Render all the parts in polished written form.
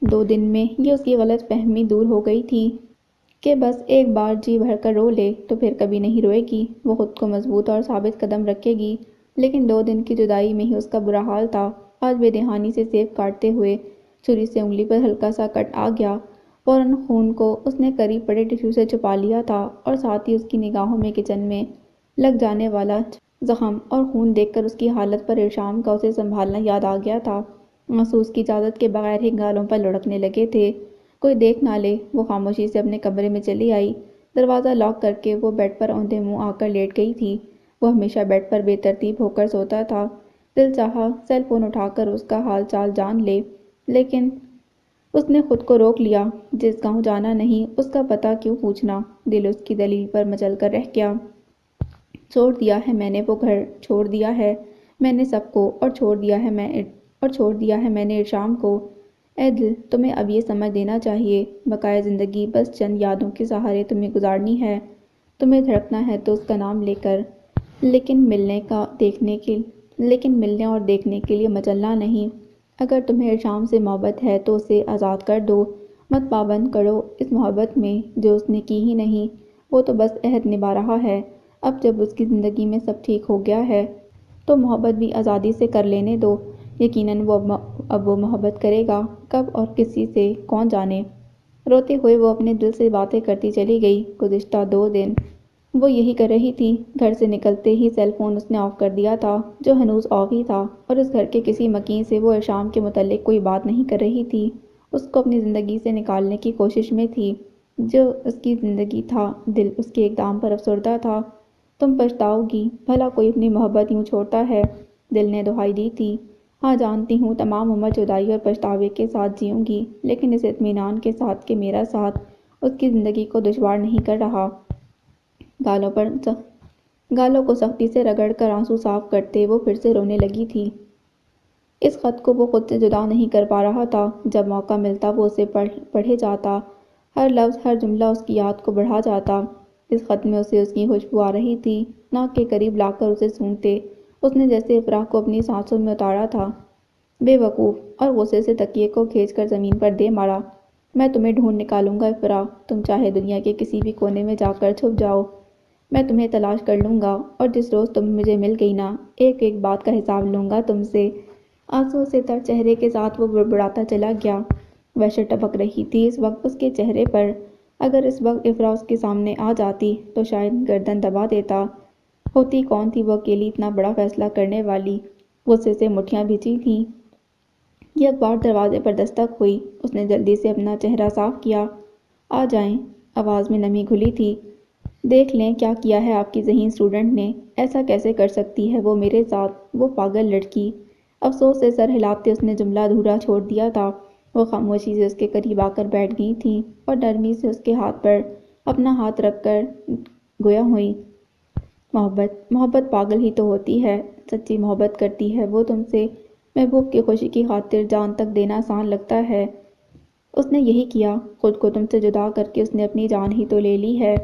2 دن میں یہ اس کی غلط فہمی دور ہو گئی تھی کہ بس ایک بار جی بھر کر رو لے تو پھر کبھی نہیں روئے گی، وہ خود کو مضبوط اور ثابت قدم رکھے گی۔ لیکن 2 دن کی جدائی میں ہی اس کا برا حال تھا۔ آج بے دہانی سے سیب کاٹتے ہوئے چھری سے انگلی پر ہلکا سا کٹ آ گیا۔ فوراً خون کو اس نے قریب پڑے ٹشو سے چھپا لیا تھا اور ساتھ ہی اس کی نگاہوں میں کچن میں لگ جانے والا زخم اور خون دیکھ کر اس کی حالت پر ارشام کا اسے سنبھالنا یاد آ گیا تھا۔ آنسو اس کی اجازت کے بغیر ہی گالوں پر لڑکنے لگے تھے۔ کوئی دیکھ نہ لے، وہ خاموشی سے اپنے کمرے میں چلی آئی۔ دروازہ لاک کر کے وہ بیڈ پر اوندھے منہ آ کر لیٹ گئی تھی۔ وہ ہمیشہ بیڈ پر بے ترتیب ہو کر سوتا تھا۔ دل چاہا سیل فون اٹھا کر اس کا حال چال جان لے، لیکن اس نے خود کو روک لیا۔ جس گاؤں جانا نہیں، اس کا پتہ کیوں پوچھنا؟ دل اس کی دلیل پر مچل کر رہ گیا۔ چھوڑ دیا ہے میں نے وہ گھر، چھوڑ دیا ہے میں نے سب کو، اور چھوڑ دیا ہے میں نے ارشام کو۔ اے دل، تمہیں اب یہ سمجھ لینا چاہیے، بقائے زندگی بس چند یادوں کے سہارے تمہیں گزارنی ہے۔ تمہیں دھڑکنا ہے تو اس کا نام لے کر، لیکن ملنے اور دیکھنے کے لیے مچلنا نہیں۔ اگر تمہیں ارشام سے محبت ہے تو اسے آزاد کر دو، مت پابند کرو اس محبت میں جو اس نے کی ہی نہیں۔ وہ تو بس عہد نبھا رہا ہے۔ اب جب اس کی زندگی میں سب ٹھیک ہو گیا ہے تو محبت بھی آزادی سے کر لینے دو۔ یقیناً اب وہ محبت کرے گا، کب اور کسی سے کون جانے۔ روتے ہوئے وہ اپنے دل سے باتیں کرتی چلی گئی۔ گزشتہ 2 دن وہ یہی کر رہی تھی۔ گھر سے نکلتے ہی سیل فون اس نے آف کر دیا تھا، جو ہنوز آف ہی تھا، اور اس گھر کے کسی مکین سے وہ ارشام کے متعلق کوئی بات نہیں کر رہی تھی۔ اس کو اپنی زندگی سے نکالنے کی کوشش میں تھی۔ جو اس کی زندگی تھا، دل اس کے اقدام پر افسردہ تھا۔ تم پچھتاؤ گی، بھلا کوئی اپنی محبت یوں چھوڑتا ہے؟ دل نے دہائی دی تھی۔ ہاں جانتی ہوں، تمام عمر جدائی اور پچھتاوے کے ساتھ جیوں گی، لیکن اس اطمینان کے ساتھ کہ میرا ساتھ اس کی زندگی کو دشوار نہیں کر رہا۔ گالوں کو سختی سے رگڑ کر آنسو صاف کرتے وہ پھر سے رونے لگی تھی۔ اس خط کو وہ خود سے جدا نہیں کر پا رہا تھا۔ جب موقع ملتا وہ اسے پڑھے جاتا۔ ہر لفظ، ہر جملہ اس کی یاد کو بڑھا جاتا۔ اس خط میں اسے اس کی خوشبو آ رہی تھی۔ ناک کے قریب لا کر اسے سونگھتے اس نے جیسے افراح کو اپنی سانسوں میں اتارا تھا۔ بے وقوف! اور غصے سے تکیے کو کھینچ کر زمین پر دے مارا۔ میں تمہیں ڈھونڈ نکالوں گا افراح، تم چاہے دنیا کے کسی بھی کونے میں جا کر چھپ جاؤ، میں تمہیں تلاش کر لوں گا، اور جس روز تم مجھے مل گئی نا، ایک ایک بات کا حساب لوں گا تم سے۔ آنسوؤں سے تر چہرے کے ساتھ وہ بڑبڑاتا چلا گیا۔ وحشت ٹپک رہی تھی اس وقت اس کے چہرے پر۔ اگر اس وقت افراح اس کے سامنے آ جاتی تو شاید گردن دبا دیتا۔ ہوتی کون تھی وہ اکیلی اتنا بڑا فیصلہ کرنے والی؟ غصے سے مٹھیاں بھیجی تھیں۔ یک بار دروازے پر دستک ہوئی۔ اس نے جلدی سے اپنا چہرہ صاف کیا۔ آ جائیں۔ آواز میں نمی گھلی تھی۔ دیکھ لیں کیا کیا ہے آپ کی ذہین اسٹوڈنٹ نے، ایسا کیسے کر سکتی ہے وہ میرے ساتھ، وہ پاگل لڑکی۔ افسوس سے سر ہلاتے اس نے جملہ ادھورا چھوڑ دیا تھا۔ وہ خاموشی سے اس کے قریب آ کر بیٹھ گئی تھی اور نرمی سے اس کے ہاتھ پر اپنا ہاتھ رکھ کر گویا ہوئی۔ محبت پاگل ہی تو ہوتی ہے، سچی محبت کرتی ہے وہ تم سے۔ محبوب کی خوشی کی خاطر جان تک دینا آسان لگتا ہے۔ اس نے یہی کیا، خود کو تم سے جدا کر کے اس نے اپنی جان ہی تو لے لی ہے۔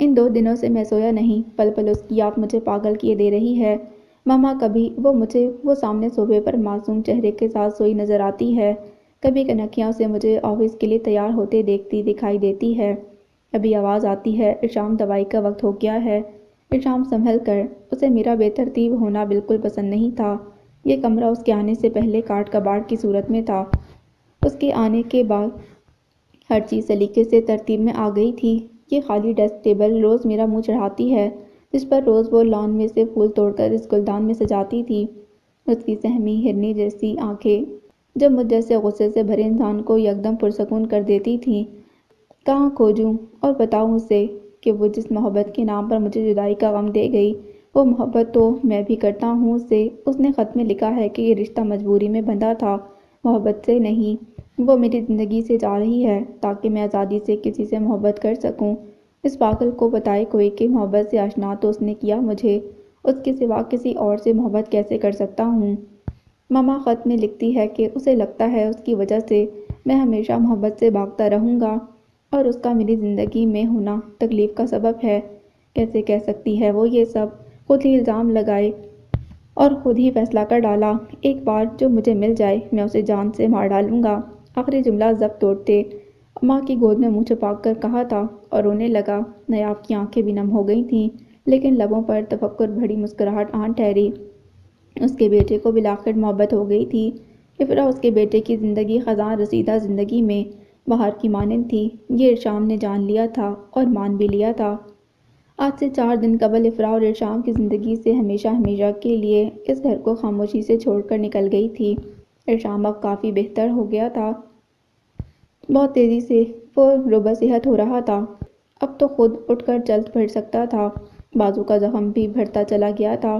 ان 2 دنوں سے میں سویا نہیں، پل پل اس کی یاد مجھے پاگل کیے دے رہی ہے۔ ماما کبھی وہ مجھے وہ سامنے صوفے پر معصوم چہرے کے ساتھ سوئی نظر آتی ہے، کبھی کنکھیاں اسے مجھے آفس کے لیے تیار ہوتے دیکھتی دکھائی دیتی ہے، کبھی آواز آتی ہے، ارشام دوائی کا وقت ہو گیا ہے۔ ارشام سنبھل کر، اسے میرا بے ترتیب ہونا بالکل پسند نہیں تھا۔ یہ کمرہ اس کے آنے سے پہلے کاٹ کباڑ کی صورت میں تھا۔ اس کے آنے کے بعد ہر چیز سلیقے سے ترتیب میں آ گئی تھی۔ یہ خالی ڈیسک ٹیبل روز میرا منہ چڑھاتی ہے، جس پر روز وہ لان میں سے پھول توڑ کر اس گلدان میں سجاتی تھی۔ اس کی سہمی ہرنی جیسی آنکھیں جو مجھ جیسے غصے سے بھرے انسان کو یکدم پرسکون کر دیتی تھیں۔ کہاں کھوجوں اور بتاؤں اسے کہ وہ جس محبت کے نام پر مجھے جدائی کا غم دے گئی، وہ محبت تو میں بھی کرتا ہوں اس سے۔ اس نے خط میں لکھا ہے کہ یہ رشتہ مجبوری میں بندھا تھا، محبت سے نہیں۔ وہ میری زندگی سے جا رہی ہے تاکہ میں آزادی سے کسی سے محبت کر سکوں۔ اس پاگل کو بتائے کوئی کہ محبت سے آشنا تو اس نے کیا مجھے، اس کے سوا کسی اور سے محبت کیسے کر سکتا ہوں؟ ماما خط میں لکھتی ہے کہ اسے لگتا ہے اس کی وجہ سے میں ہمیشہ محبت سے بھاگتا رہوں گا، اور اس کا میری زندگی میں ہونا تکلیف کا سبب ہے۔ کیسے کہہ سکتی ہے وہ یہ سب؟ خود ہی الزام لگائے اور خود ہی فیصلہ کر ڈالا۔ ایک بار جو مجھے مل جائے میں اسے جان سے مار ڈالوں گا۔ آخری جملہ ضبط توڑتے ماں کی گود میں منہ چھپا کر کہا تھا اور رونے لگا۔ نیاب کی آنکھیں بھی نم ہو گئی تھیں، لیکن لبوں پر تفکر بھری مسکراہٹ آن ٹھہری۔ اس کے بیٹے کو بالآخر محبت ہو گئی تھی۔ افرا اس کے بیٹے کی زندگی خزاں رسیدہ زندگی میں بہار کی مانند تھی۔ یہ ارشام نے جان لیا تھا اور مان بھی لیا تھا۔ آج سے 4 دن قبل افرا اور ارشام کی زندگی سے ہمیشہ ہمیشہ کے لیے اس گھر کو خاموشی سے چھوڑ کر نکل گئی تھی۔ ارشام اب کافی بہتر ہو گیا تھا۔ بہت تیزی سے وہ روبہ صحت ہو رہا تھا۔ اب تو خود اٹھ کر چل پھر سکتا تھا۔ بازو کا زخم بھی بھرتا چلا گیا تھا۔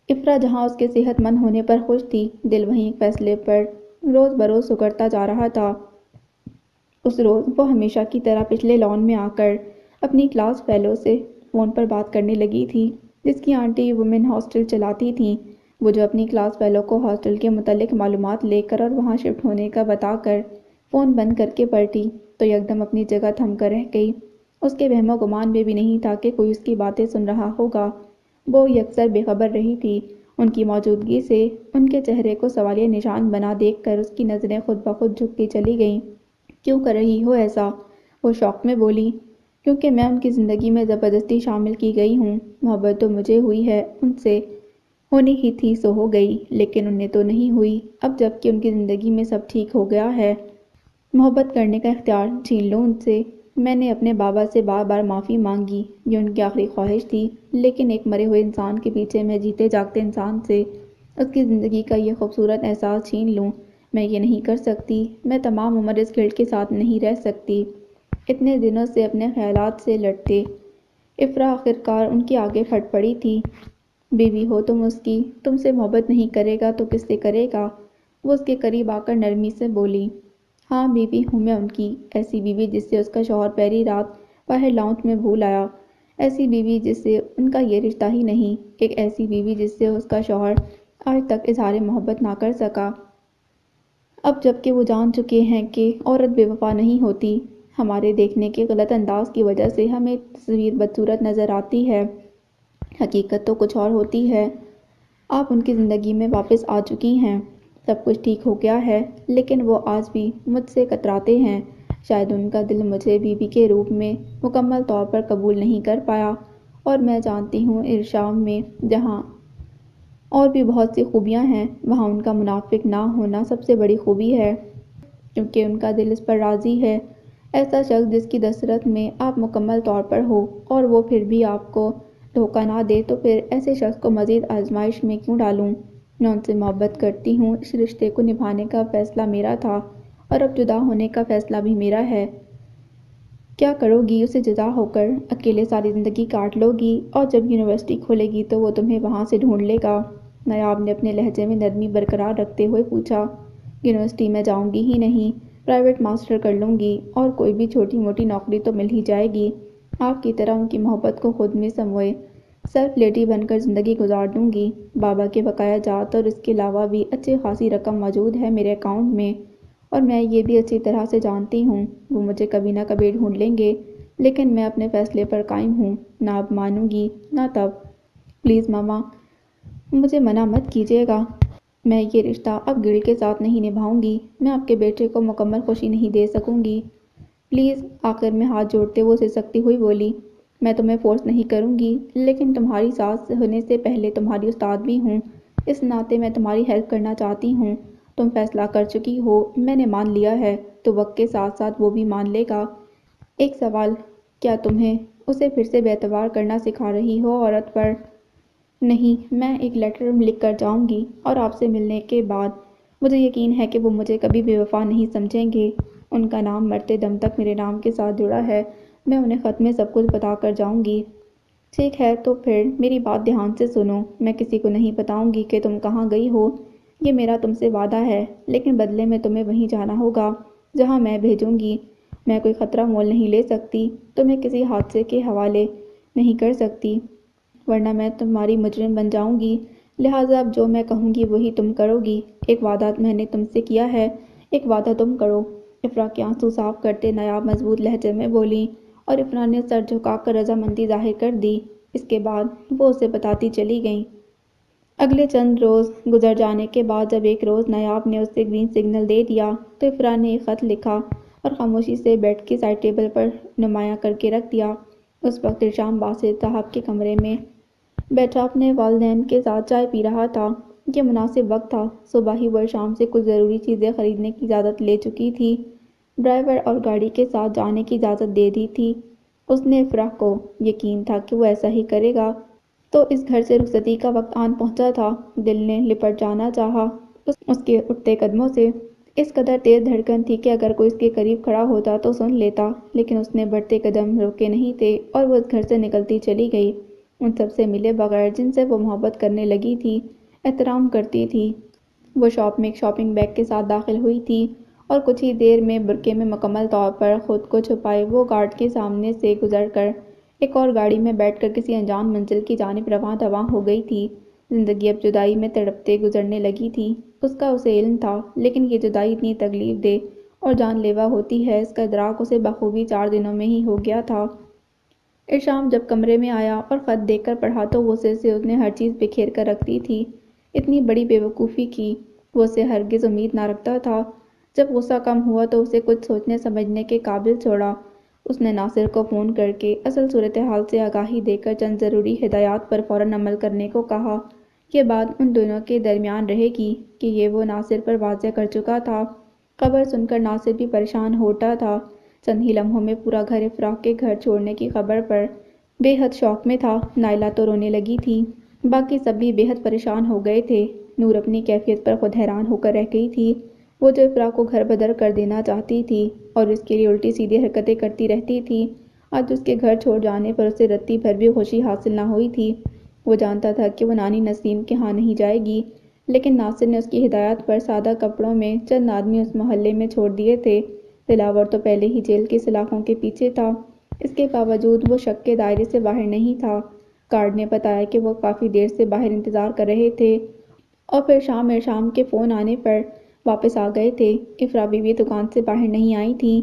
افرا جہاں اس کے صحت مند ہونے پر خوش تھی، دل وہیں ایک فیصلے پر روز بروز سکڑتا جا رہا تھا۔ اس روز وہ ہمیشہ کی طرح پچھلے لان میں آ کر اپنی کلاس فیلو سے فون پر بات کرنے لگی تھی، جس کی آنٹی وومن ہاسٹل چلاتی تھیں۔ وہ جو اپنی کلاس فیلو کو ہاسٹل کے متعلق معلومات لے کر اور وہاں شفٹ ہونے کا بتا کر فون بند کر کے پلٹی تو یکدم اپنی جگہ تھم کر رہ گئی۔ اس کے وہم و گمان میں بھی نہیں تھا کہ کوئی اس کی باتیں سن رہا ہوگا۔ وہ یکسر بے خبر رہی تھی۔ ان کی موجودگی سے ان کے چہرے کو سوالیہ نشان بنا دیکھ کر اس کی نظریں خود بخود جھکتی چلی گئیں۔ کیوں کر رہی ہو ایسا؟ وہ شوق میں بولی۔ کیونکہ میں ان کی زندگی میں زبردستی شامل کی گئی ہوں۔ محبت تو مجھے ہوئی ہے ان سے، ہونی ہی تھی سو ہو گئی، لیکن انہیں تو نہیں ہوئی۔ اب جب کہ ان کی زندگی میں سب ٹھیک ہو گیا ہے، محبت کرنے کا اختیار چھین لوں ان سے۔ میں نے اپنے بابا سے بار بار معافی مانگی، یہ ان کی آخری خواہش تھی، لیکن ایک مرے ہوئے انسان کے پیچھے میں جیتے جاگتے انسان سے اس کی زندگی کا یہ خوبصورت احساس چھین لوں، میں یہ نہیں کر سکتی۔ میں تمام عمر اس گرڈ کے ساتھ نہیں رہ سکتی۔ اتنے دنوں سے اپنے خیالات سے لڑتے افرا آخرکار ان کے آگے پھٹ پڑی تھی۔ بیوی ہو تم اس کی، تم سے محبت نہیں کرے گا تو کس سے کرے گا؟ وہ اس کے قریب آ کر نرمی سے بولی۔ ہاں بیوی ہوں میں ان کی، ایسی بیوی جس سے اس کا شوہر پہلی رات باہر لاؤنج میں بھول آیا، ایسی بیوی جس سے ان کا یہ رشتہ ہی نہیں، ایک ایسی بیوی جس سے اس کا شوہر آج تک اظہار محبت نہ کر سکا۔ اب جب کہ وہ جان چکے ہیں کہ عورت بے وفا نہیں ہوتی، ہمارے دیکھنے کے غلط انداز کی وجہ سے ہمیں تصویر بدصورت نظر آتی ہے، حقیقت تو کچھ اور ہوتی ہے۔ آپ ان کی زندگی میں واپس آ چکی ہیں، سب کچھ ٹھیک ہو گیا ہے، لیکن وہ آج بھی مجھ سے کتراتے ہیں۔ شاید ان کا دل مجھے بیوی کے روپ میں مکمل طور پر قبول نہیں کر پایا، اور میں جانتی ہوں ارشام میں جہاں اور بھی بہت سی خوبیاں ہیں، وہاں ان کا منافق نہ ہونا سب سے بڑی خوبی ہے، کیونکہ ان کا دل اس پر راضی ہے۔ ایسا شخص جس کی دسترس میں آپ مکمل طور پر ہو اور وہ پھر بھی آپ کو دھوکہ نہ دے تو پھر ایسے شخص کو مزید آزمائش میں کیوں ڈالوں؟ میں ان سے محبت کرتی ہوں، اس رشتے کو نبھانے کا فیصلہ میرا تھا اور اب جدا ہونے کا فیصلہ بھی میرا ہے۔ کیا کرو گی؟ اسے جدا ہو کر اکیلے ساری زندگی کاٹ لو گی، اور جب یونیورسٹی کھلے گی تو وہ تمہیں وہاں سے ڈھونڈ لے گا؟ نیاب نے اپنے لہجے میں نرمی برقرار رکھتے ہوئے پوچھا۔ یونیورسٹی میں جاؤں گی ہی نہیں، پرائیویٹ ماسٹر کر لوں گی، اور کوئی بھی چھوٹی موٹی نوکری تو مل ہی جائے گی۔ آپ کی طرح ان کی محبت کو خود میں سموئے سیلف لیڈی بن کر زندگی گزار دوں گی۔ بابا کے بقایا جات اور اس کے علاوہ بھی اچھی خاصی رقم موجود ہے میرے اکاؤنٹ میں، اور میں یہ بھی اچھی طرح سے جانتی ہوں وہ مجھے کبھی نہ کبھی ڈھونڈ لیں گے، لیکن میں اپنے فیصلے پر قائم ہوں، نہ اب مانوں گی نہ تب۔ پلیز ماما، مجھے منع مت کیجیے گا، میں یہ رشتہ اب گرل کے ساتھ نہیں نبھاؤں گی، میں آپ کے بیٹے کو مکمل خوشی نہیں دے سکوں گی، پلیز۔ آخر میں ہاتھ جوڑتے وہ سسکتی ہوئی بولی۔ میں تمہیں فورس نہیں کروں گی، لیکن تمہاری ساس ہونے سے پہلے تمہاری استاد بھی ہوں، اس ناطے میں تمہاری ہیلپ کرنا چاہتی ہوں۔ تم فیصلہ کر چکی ہو، میں نے مان لیا ہے، تو وقت کے ساتھ ساتھ وہ بھی مان لے گا۔ ایک سوال، کیا تمہیں اسے پھر سے بے اعتبار کرنا سکھا رہی ہو عورت پر؟ نہیں، میں ایک لیٹر لکھ کر جاؤں گی، اور آپ سے ملنے کے بعد مجھے یقین ہے کہ وہ مجھے کبھی بے وفا نہیں سمجھیں گے۔ ان کا نام مرتے دم تک میرے نام کے ساتھ جڑا ہے، میں انہیں خط میں سب کچھ بتا کر جاؤں گی۔ ٹھیک ہے، تو پھر میری بات دھیان سے سنو، میں کسی کو نہیں بتاؤں گی کہ تم کہاں گئی ہو، یہ میرا تم سے وعدہ ہے، لیکن بدلے میں تمہیں وہیں جانا ہوگا جہاں میں بھیجوں گی۔ میں کوئی خطرہ مول نہیں لے سکتی، تمہیں کسی حادثے کے حوالے نہیں کر سکتی، ورنہ میں تمہاری مجرم بن جاؤں گی، لہٰذا اب جو میں کہوں گی وہی تم کرو گی۔ ایک وعدہ میں نے تم سے کیا ہے، ایک وعدہ تم کرو۔ افرا کے آنسو صاف کرتے نیاب مضبوط لہجے میں بولی، اور افرا نے سر جھکا کر رضامندی ظاہر کر دی۔ اس کے بعد وہ اسے بتاتی چلی گئیں۔ اگلے چند روز گزر جانے کے بعد جب ایک روز نایاب نے اسے گرین سگنل دے دیا تو افرا نے ایک خط لکھا اور خاموشی سے بیڈ کی سائڈ ٹیبل پر نمایاں کر کے رکھ دیا۔ اس وقت ارشام باسط صاحب کے کمرے میں بیٹھا اپنے والدین کے ساتھ چائے پی رہا تھا۔ یہ مناسب وقت تھا۔ صبح ہی وہ ارشام سے کچھ ضروری چیزیں خریدنے کی اجازت لے چکی تھی، ڈرائیور اور گاڑی کے ساتھ جانے کی اجازت دے دی تھی۔ اس نے افرا کو یقین تھا کہ وہ ایسا ہی کرے گا، تو اس گھر سے رخصتی کا وقت آن پہنچا تھا۔ دل نے لپٹ جانا چاہا اس کے اٹھتے قدموں سے۔ اس قدر تیز دھڑکن تھی کہ اگر کوئی اس کے قریب کھڑا ہوتا تو سن لیتا، لیکن اس نے بڑھتے قدم روکے نہیں تھے اور وہ اس گھر سے نکلتی چلی گئی، ان سب سے ملے بغیر جن سے وہ محبت کرنے لگی تھی، احترام کرتی تھی۔ وہ شاپ میں ایک شاپنگ بیگ کے ساتھ داخل ہوئی تھی اور کچھ ہی دیر میں برقعے میں مکمل طور پر خود کو چھپائے وہ گارڈ کے سامنے سے گزر کر ایک اور گاڑی میں بیٹھ کر کسی انجان منزل کی جانب رواں دواں ہو گئی تھی۔ زندگی اب جدائی میں تڑپتے گزرنے لگی تھی، اس کا اسے علم تھا، لیکن یہ جدائی اتنی تکلیف دہ اور جان لیوا ہوتی ہے اس کا ادراک اسے بخوبی 4 دنوں میں ہی ہو گیا تھا۔ ارشام جب کمرے میں آیا اور خط دیکھ کر پڑھا تو غصے سے اس نے ہر چیز بکھیر کر رکھ دی تھی۔ اتنی بڑی بے وقوفی کی وہ اسے ہرگز امید نہ رکھتا تھا۔ جب غصہ کم ہوا تو اسے کچھ سوچنے سمجھنے کے قابل چھوڑا۔ اس نے ناصر کو فون کر کے اصل صورتحال سے آگاہی دے کر چند ضروری ہدایات پر فوراً عمل کرنے کو کہا۔ یہ بات ان دونوں کے درمیان رہے گی کہ یہ وہ ناصر پر واضح کر چکا تھا۔ خبر سن کر ناصر بھی پریشان ہو اٹھا تھا۔ چند ہی لمحوں میں پورا گھر افرا کے گھر چھوڑنے کی خبر پر بے حد شوق میں تھا۔ نائلہ تو رونے لگی تھی، باقی سب بھی بے حد پریشان ہو گئے تھے۔ نور اپنی کیفیت پر خود حیران ہو کر رہ گئی تھی۔ وہ جو افرا کو گھر بدر کر دینا چاہتی تھی اور اس کے لیے الٹی سیدھی حرکتیں کرتی رہتی تھی، آج اس کے گھر چھوڑ جانے پر اسے رتی بھر بھی خوشی حاصل نہ ہوئی تھی۔ وہ جانتا تھا کہ وہ نانی نسیم کے ہاں نہیں جائے گی، لیکن ناصر نے اس کی ہدایت پر سادہ کپڑوں میں چند آدمی اس محلے میں چھوڑ دیے تھے۔ دلاور تو پہلے ہی جیل کی سلاخوں کے پیچھے تھا، اس کے باوجود وہ شک کے دائرے سے باہر نہیں تھا۔ گارڈ نے بتایا کہ وہ کافی دیر سے باہر انتظار کر رہے تھے اور پھر شام ارشام کے فون آنے پر واپس آ گئے تھے۔ افرا بھی دکان سے باہر نہیں آئی تھی۔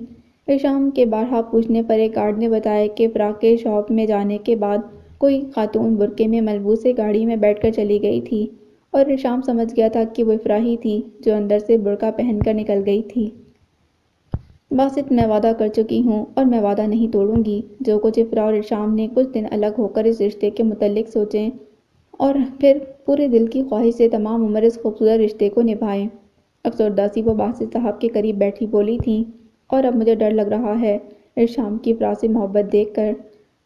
ارشام کے بارہا پوچھنے پر ایک گارڈ نے بتایا کہ افرا کے شاپ میں جانے کے بعد کوئی خاتون برقعے میں ملبوس ایک گاڑی میں بیٹھ کر چلی گئی تھی اور ارشام سمجھ گیا تھا کہ وہ افرا ہی تھی جو اندر سے برقع پہن کر نکل گئی تھی۔ باسط میں وعدہ کر چکی ہوں اور میں وعدہ نہیں توڑوں گی۔ جو کچھ افرا اور ارشام نے کچھ دن الگ ہو کر اس رشتے کے متعلق سوچیں اور پھر پورے دل کی خواہش سے تمام عمر اس خوبصورت رشتے کو نبھائیں۔ افسردہ سی وہ باسط صاحب کے قریب بیٹھی بولی تھی، اور اب مجھے ڈر لگ رہا ہے ارشام کی افرا سے محبت دیکھ کر۔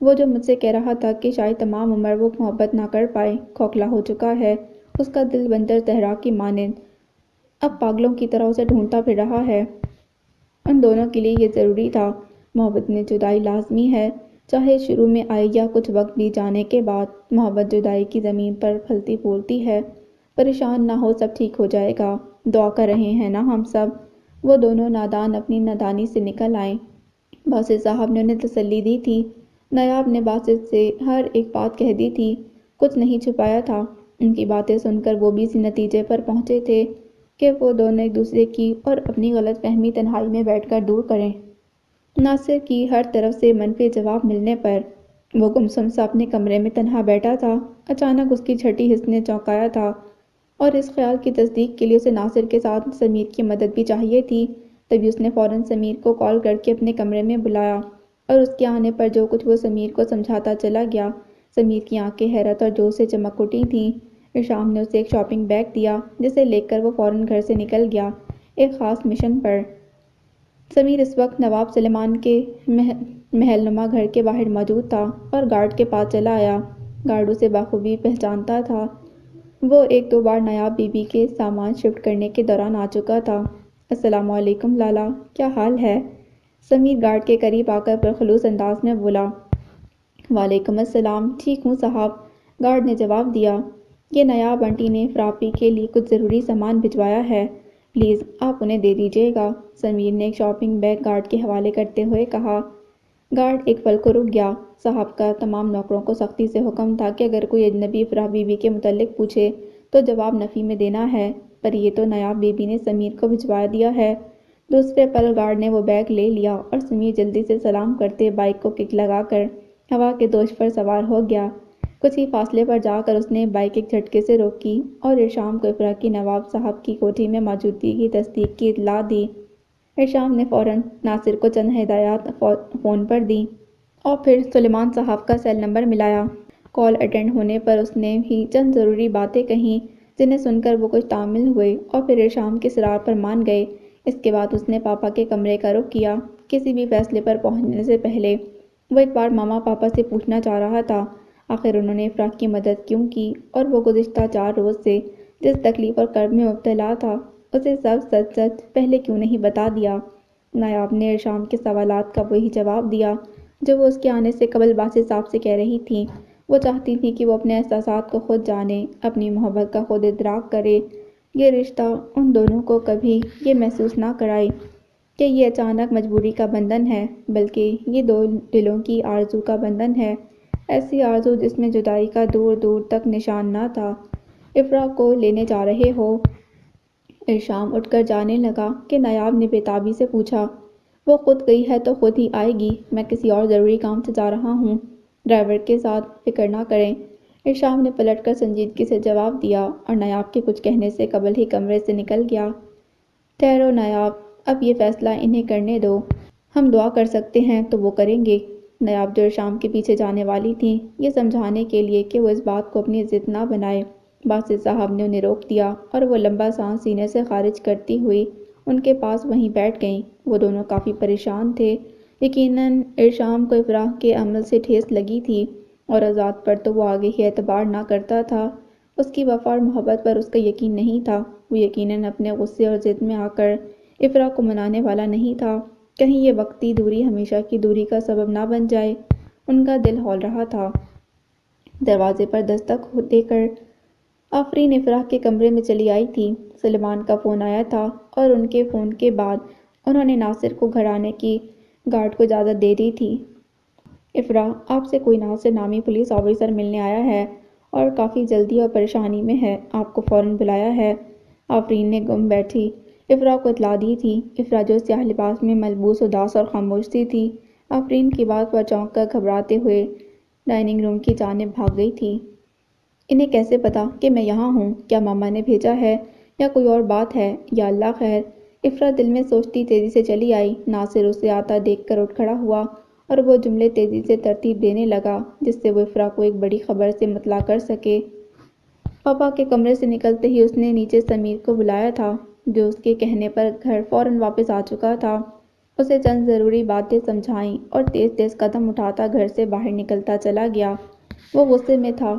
وہ جو مجھ سے کہہ رہا تھا کہ شاید تمام عمر وہ محبت نہ کر پائے، کھوکھلا ہو چکا ہے۔ اس کا دل بنجر صحرا کی مانند اب پاگلوں کی طرح اسے ڈھونڈتا پھر رہا ہے۔ ان دونوں کے لیے یہ ضروری تھا۔ محبت میں جدائی لازمی ہے، چاہے شروع میں آئے یا کچھ وقت بیت جانے کے بعد۔ محبت جدائی کی زمین پر پھلتی پھولتی ہے۔ پریشان نہ ہو، سب ٹھیک ہو جائے گا، دعا کر رہے ہیں نا ہم سب۔ وہ دونوں نادان اپنی نادانی سے نکل آئے۔ باسط صاحب نے انہیں تسلی دی تھی۔ نایاب نے باسط سے ہر ایک بات کہہ دی تھی، کچھ نہیں چھپایا تھا۔ ان کی باتیں سن کر وہ بھی اسی نتیجے پر پہنچے تھے کہ وہ دونوں ایک دوسرے کی اور اپنی غلط فہمی تنہائی میں بیٹھ کر دور کریں۔ ناصر کی ہر طرف سے منفی جواب ملنے پر وہ گمسم سا اپنے کمرے میں تنہا بیٹھا تھا۔ اچانک اس کی چھٹی حس نے چونکایا تھا اور اس خیال کی تصدیق کے لیے اسے ناصر کے ساتھ سمیر کی مدد بھی چاہیے تھی۔ تبھی اس نے فوراً سمیر کو کال کر کے اپنے کمرے میں بلایا اور اس کے آنے پر جو کچھ وہ سمیر کو سمجھاتا چلا گیا۔ سمیر کی آنکھیں حیرت اور جوش سے چمک اٹھی تھیں۔ ارشام نے اسے ایک شاپنگ بیگ دیا جسے لے کر وہ فوراً گھر سے نکل گیا، ایک خاص مشن پر۔ سمیر اس وقت نواب سلیمان کے محل نما گھر کے باہر موجود تھا اور گارڈ کے پاس چلا آیا۔ گارڈ اسے بخوبی پہچانتا تھا، وہ ایک دو بار نایاب بی بی کے سامان شفٹ کرنے کے دوران آ چکا تھا۔ السلام علیکم لالا، کیا حال ہے؟ سمیر گارڈ کے قریب آ کر پرخلوص انداز میں بولا۔ وعلیکم السلام، ٹھیک ہوں صاحب، گارڈ نے جواب دیا۔ یہ نایاب آنٹی نے فراپی کے لیے کچھ ضروری سامان بھجوایا ہے، پلیز آپ انہیں دے دیجیے گا، سمیر نے ایک شاپنگ بیگ گارڈ کے حوالے کرتے ہوئے کہا۔ گارڈ ایک پل کو رک گیا۔ صاحب کا تمام نوکروں کو سختی سے حکم تھا کہ اگر کوئی اجنبی افرا بی بی کے متعلق پوچھے تو جواب نفی میں دینا ہے، پر یہ تو نایاب بی بی نے سمیر کو بھجوا دیا ہے۔ دوسرے پل گارڈ نے وہ بیگ لے لیا اور سمیر جلدی سے سلام کرتے بائک کو کک لگا کر ہوا کے دوش پر سوار ہو گیا۔ کچھ ہی فاصلے پر جا کر اس نے بائک ایک جھٹکے سے روکی اور ارشام کو افرا کی نواب صاحب کی کوٹھی میں موجودگی کی تصدیق کی اطلاع دی۔ ارشام نے فوراً ناصر کو چند ہدایات فون پر دیں اور پھر سلیمان صاحب کا سیل نمبر ملایا۔ کال اٹینڈ ہونے پر اس نے بھی چند ضروری باتیں کہیں جنہیں سن کر وہ کچھ تعامل ہوئے اور پھر ارشام کے اصرار پر مان گئے۔ اس کے بعد اس نے پاپا کے کمرے کا رخ کیا۔ کسی بھی فیصلے پر پہنچنے سے پہلے وہ ایک بار ماما پاپا سے پوچھنا چاہ رہا تھا آخر انہوں نے افرا کی مدد کیوں کی اور وہ گزشتہ 4 روز سے جس تکلیف اور کرب میں مبتلا تھا اسے سب سچ سچ پہلے کیوں نہیں بتا دیا۔ نایاب نے ارشام کے سوالات کا وہی جواب دیا جو وہ اس کے آنے سے قبل باسط صاحب سے کہہ رہی تھی۔ وہ چاہتی تھی کہ وہ اپنے احساسات کو خود جانے، اپنی محبت کا خود ادراک کرے۔ یہ رشتہ ان دونوں کو کبھی یہ محسوس نہ کرائے کہ یہ اچانک مجبوری کا بندھن ہے، بلکہ یہ 2 دلوں کی آرزو کا بندھن ہے، ایسی آرزو جس میں جدائی کا دور دور تک نشان نہ تھا۔ افرا کو لینے جا رہے ہو؟ ارشام اٹھ کر جانے لگا کہ نایاب نے بے تابی سے پوچھا۔ وہ خود گئی ہے تو خود ہی آئے گی، میں کسی اور ضروری کام سے جا رہا ہوں، ڈرائیور کے ساتھ فکر نہ کریں۔ ارشام نے پلٹ کر سنجیدگی سے جواب دیا اور نایاب کے کچھ کہنے سے قبل ہی کمرے سے نکل گیا۔ ٹھہرو نایاب، اب یہ فیصلہ انہیں کرنے دو، ہم دعا کر سکتے ہیں تو وہ کریں گے۔ نایاب جو ارشام کے پیچھے جانے والی تھیں یہ سمجھانے کے لیے کہ وہ اس بات کو اپنی ضد نہ بنائے، باسط صاحب نے انہیں روک دیا اور وہ لمبا سانس سینے سے خارج کرتی ہوئی ان کے پاس وہیں بیٹھ گئیں۔ وہ دونوں کافی پریشان تھے۔ یقیناً ارشام کو افرا کے عمل سے ٹھیس لگی تھی اور آزاد پر تو وہ آگے ہی اعتبار نہ کرتا تھا۔ اس کی وفا اور محبت پر اس کا یقین نہیں تھا۔ وہ یقیناً اپنے غصے اور ضد میں آ کر افرا کو منانے والا نہیں تھا، کہیں یہ وقتی دوری ہمیشہ کی دوری کا سبب نہ بن جائے۔ ان کا دل ہول رہا تھا۔ دروازے پر دستک دے کر آفرین افرا کے کمرے میں چلی آئی تھی۔ سلیمان کا فون آیا تھا اور ان کے فون کے بعد انہوں نے ناصر کو گھر آنے کی گارڈ کو اجازت دے دی تھی۔ افرا، آپ سے کوئی ناصر نامی پولیس آفیسر ملنے آیا ہے اور کافی جلدی اور پریشانی میں ہے، آپ کو فوراً بلایا ہے۔ آفرین نے گم بیٹھی افرا کو اطلاع دی تھی۔ افرا جو سیاہ لباس میں ملبوس اداس اور خاموش سی تھی، آفرین کی بات پر چونک کر گھبراتے ہوئے ڈائننگ روم کی جانب بھاگ گئی تھی۔ انہیں کیسے پتا کہ میں یہاں ہوں؟ کیا ماما نے بھیجا ہے یا کوئی اور بات ہے؟ یا اللہ خیر! افرا دل میں سوچتی تیزی سے چلی آئی۔ ناصر اسے آتا دیکھ کر اٹھ کھڑا ہوا اور وہ جملے تیزی سے ترتیب دینے لگا جس سے وہ افرا کو ایک بڑی خبر سے مطلع کر سکے۔ پاپا کے کمرے سے نکلتے ہی اس نے نیچے سمیر کو بلایا تھا جو اس کے کہنے پر گھر فوراً واپس آ چکا تھا۔ اسے چند ضروری باتیں سمجھائیں اور تیز تیز قدم اٹھاتا گھر سے باہر نکلتا چلا گیا۔ وہ غصے میں تھا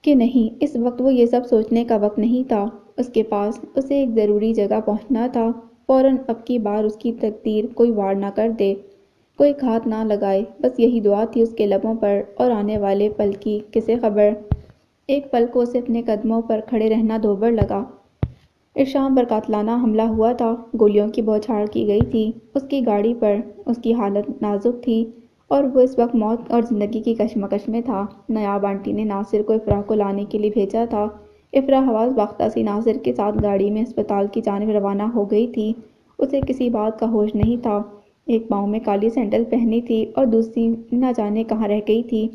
کہ نہیں، اس وقت وہ یہ سب سوچنے کا وقت نہیں تھا۔ اس کے پاس اسے ایک ضروری جگہ پہنچنا تھا، فوراً اب کی بار اس کی تقدیر کوئی وار نہ کر دے، کوئی گھات نہ لگائے، بس یہی دعا تھی اس کے لبوں پر۔ اور آنے والے پل کی کسے خبر؟ ایک پل کو اسے اپنے قدموں پر کھڑے رہنا دوبر لگا۔ ارشام پر قاتلانہ حملہ ہوا تھا، گولیوں کی بوچھاڑ کی گئی تھی اس کی گاڑی پر، اس کی حالت نازک تھی اور وہ اس وقت موت اور زندگی کی کشمکش میں تھا۔ نایاب آنٹی نے ناصر کو افرا کو لانے کے لیے بھیجا تھا۔ افرا حواس باختہ سی ناصر کے ساتھ گاڑی میں ہسپتال کی جانب روانہ ہو گئی تھی۔ اسے کسی بات کا ہوش نہیں تھا۔ ایک پاؤں میں کالی سینڈل پہنی تھی اور دوسری نہ جانے کہاں رہ گئی تھی۔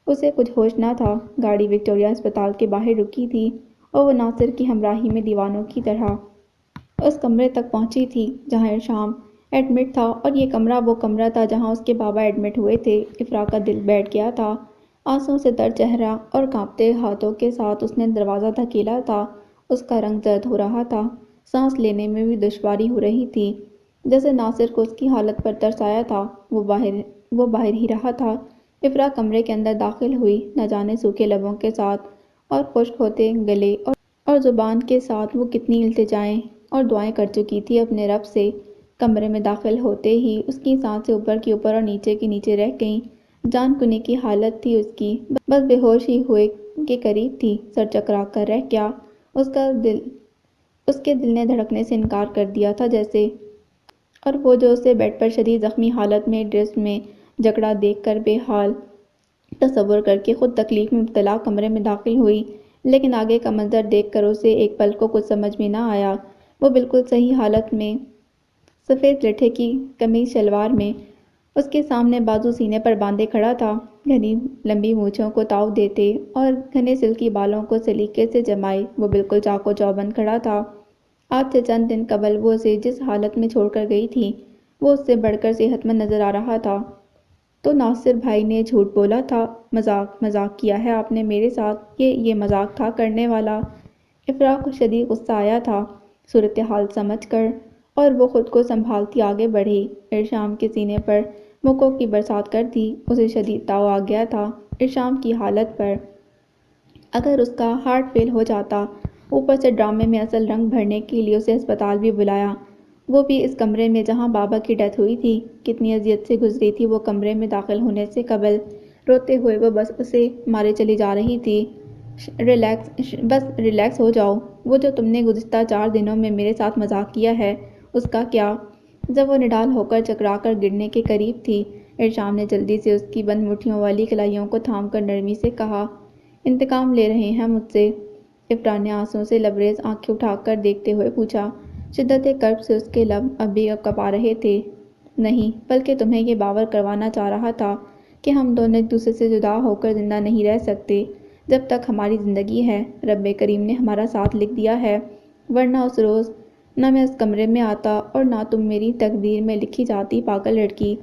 اسے کچھ ہوش نہ تھا۔ گاڑی وکٹوریہ ہسپتال کے باہر رکی تھی اور وہ ناصر کی ہمراہی میں دیوانوں کی طرح اس کمرے تک پہنچی تھی جہاں ارشام ایڈمٹ تھا، اور یہ کمرہ وہ کمرہ تھا جہاں اس کے بابا ایڈمٹ ہوئے تھے۔ افرا کا دل بیٹھ گیا تھا۔ آنسوؤں سے تر چہرہ اور کانپتے ہاتھوں کے ساتھ اس نے دروازہ دھکیلا تھا۔ اس کا رنگ زرد ہو رہا تھا، سانس لینے میں بھی دشواری ہو رہی تھی۔ جیسے ناصر کو اس کی حالت پر ترس آیا تھا۔ وہ باہر ہی رہا تھا۔ افرا کمرے کے اندر داخل ہوئی، نہ جانے سوکھے لبوں کے ساتھ اور خشک ہوتے گلے اور زبان کے ساتھ وہ کتنی التجائیں اور دعائیں کر چکی تھی اپنے رب سے۔ کمرے میں داخل ہوتے ہی اس کی سانسیں اوپر کی اوپر اور نیچے کی نیچے رہ گئیں۔ جان کنی کی حالت تھی اس کی، بس بے ہوش ہی ہوئے کے قریب تھی۔ سر چکرا کر رہ گیا۔ اس کے دل نے دھڑکنے سے انکار کر دیا تھا جیسے، اور وہ جو اسے بیڈ پر شدید زخمی حالت میں ڈرس میں جکڑا دیکھ کر بے حال تصور کر کے خود تکلیف میں مبتلا کمرے میں داخل ہوئی، لیکن آگے کا منظر دیکھ کر اسے ایک پل کو کچھ سمجھ میں نہ آیا۔ وہ بالکل صحیح حالت میں سفید لٹھے کی قمیص شلوار میں اس کے سامنے بازو سینے پر باندھے کھڑا تھا، گھنی لمبی مونچھوں کو تاؤ دیتے اور گھنے سلکی بالوں کو سلیقے سے جمائے وہ بالکل چاق و چوبند کھڑا تھا۔ آج سے چند دن قبل وہ اسے جس حالت میں چھوڑ کر گئی تھی وہ اس سے بڑھ کر صحت مند نظر آ رہا تھا۔ تو ناصر بھائی نے جھوٹ بولا تھا، مذاق کیا ہے آپ نے میرے ساتھ، یہ مذاق تھا کرنے والا۔ افرا کو شدید غصہ آیا تھا صورتحال سمجھ کر، اور وہ خود کو سنبھالتی آگے بڑھی، ارشام کے سینے پر مکوں کی برسات کر دی۔ اسے شدید تاؤ آ گیا تھا ارشام کی حالت پر۔ اگر اس کا ہارٹ فیل ہو جاتا، اوپر سے ڈرامے میں اصل رنگ بھرنے کے لیے اسے ہسپتال بھی بلایا، وہ بھی اس کمرے میں جہاں بابا کی ڈیتھ ہوئی تھی۔ کتنی اذیت سے گزری تھی وہ کمرے میں داخل ہونے سے قبل، روتے ہوئے وہ بس اسے مارے چلی جا رہی تھی۔ بس ریلیکس ہو جاؤ، وہ جو تم نے گزشتہ 4 دنوں میں میرے ساتھ مذاق کیا ہے اس کا کیا؟ جب وہ نڈال ہو کر چکرا کر گرنے کے قریب تھی، ارشام نے جلدی سے اس کی بند مٹھیوں والی کلائیوں کو تھام کر نرمی سے کہا، انتقام لے رہے ہیں مجھ سے؟ افرا نے آنسوؤں سے لبریز آنکھیں اٹھا کر دیکھتے ہوئے پوچھا۔ شدت کرب سے اس کے لب اب بھی کپا رہے تھے۔ نہیں، بلکہ تمہیں یہ باور کروانا چاہ رہا تھا کہ ہم دونوں ایک دوسرے سے جدا ہو کر زندہ نہیں رہ سکتے جب تک ہماری زندگی ہے۔ رب کریم نے ہمارا ساتھ لکھ دیا ہے، ورنہ اس روز نہ میں اس کمرے میں آتا اور نہ تم میری تقدیر میں لکھی جاتی، پاگل لڑکی۔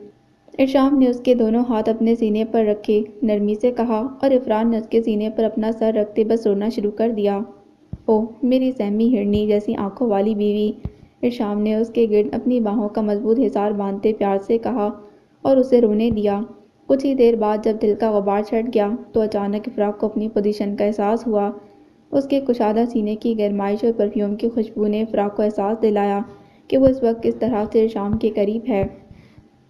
ارشام نے اس کے دونوں ہاتھ اپنے سینے پر رکھے، نرمی سے کہا، اور افرا نے اس کے سینے پر اپنا سر رکھتے بس رونا شروع کر دیا۔ اوہ میری سہمی ہرنی جیسی آنکھوں والی بیوی، ارشام نے اس کے گرد اپنی باہوں کا مضبوط حصار باندھتے پیار سے کہا اور اسے رونے دیا۔ کچھ ہی دیر بعد جب دل کا غبار چھٹ گیا تو اچانک افرا کو اپنی پوزیشن کا احساس ہوا۔ اس کے کشادہ سینے کی گرمائش اور پرفیوم کی خوشبو نے افرا کو احساس دلایا کہ وہ اس وقت کس طرح سے ارشام کے قریب ہے۔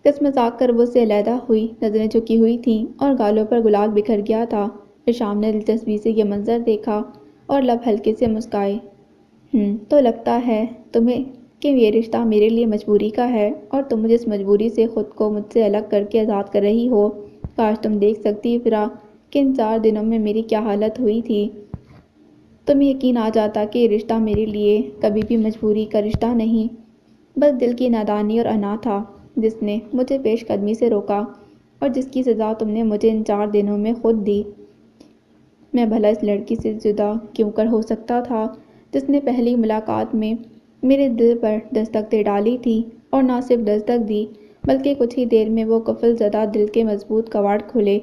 ٹسمسا کر وہ اس سے علیحدہ ہوئی، نظریں جھکی ہوئی تھیں اور گالوں پر گلال بکھر گیا تھا۔ ارشام نے دلچسپی سے یہ منظر دیکھا اور لب ہلکے سے مسکائے۔ تو لگتا ہے تمہیں کہ یہ رشتہ میرے لیے مجبوری کا ہے اور تم مجھے اس مجبوری سے خود کو مجھ سے الگ کر کے آزاد کر رہی ہو۔ کاش تم دیکھ سکتی افرا کہ ان 4 دنوں میں میری کیا حالت ہوئی تھی۔ تمہیں یقین آ جاتا کہ یہ رشتہ میرے لیے کبھی بھی مجبوری کا رشتہ نہیں، بس دل کی نادانی اور انا تھا جس نے مجھے پیش قدمی سے روکا اور جس کی سزا تم نے مجھے ان 4 دنوں میں خود دی۔ میں بھلا اس لڑکی سے جدا کیوں کر ہو سکتا تھا جس نے پہلی ملاقات میں میرے دل پر دستک دے ڈالی تھی، اور نہ صرف دستک دی بلکہ کچھ ہی دیر میں وہ قفل زدہ دل کے مضبوط کواڑ کھلے،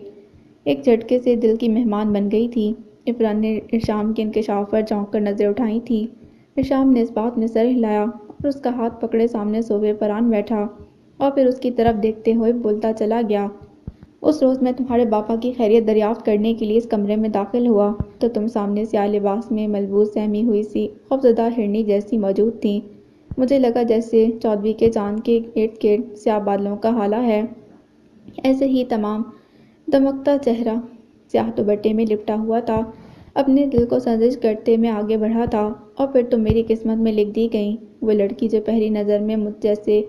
ایک جھٹکے سے دل کی مہمان بن گئی تھی۔ افرا نے ارشام کے انکشاف پر چونک کر نظریں اٹھائی تھیں۔ ارشام نے اس بات میں سر ہلایا اور اس کا ہاتھ پکڑے سامنے صوفے پر آن بیٹھا اور پھر اس کی طرف دیکھتے ہوئے بولتا چلا گیا، اس روز میں تمہارے باپا کی خیریت دریافت کرنے کے لیے اس کمرے میں داخل ہوا تو تم سامنے سیاہ لباس میں ملبوس سہمی ہوئی سی خوفزدہ ہرنی جیسی موجود تھیں۔ مجھے لگا جیسے چودھویں کے چاند کے ارد گرد سیاہ بادلوں کا ہالہ ہے، ایسے ہی تمام دمکتا چہرہ سیاہ دوپٹے میں لپٹا ہوا تھا۔ اپنے دل کو سرزش کرتے میں آگے بڑھا تھا، اور پھر تم میری قسمت میں لکھ دی گئیں، وہ لڑکی جو پہلی نظر میں مجھ جیسے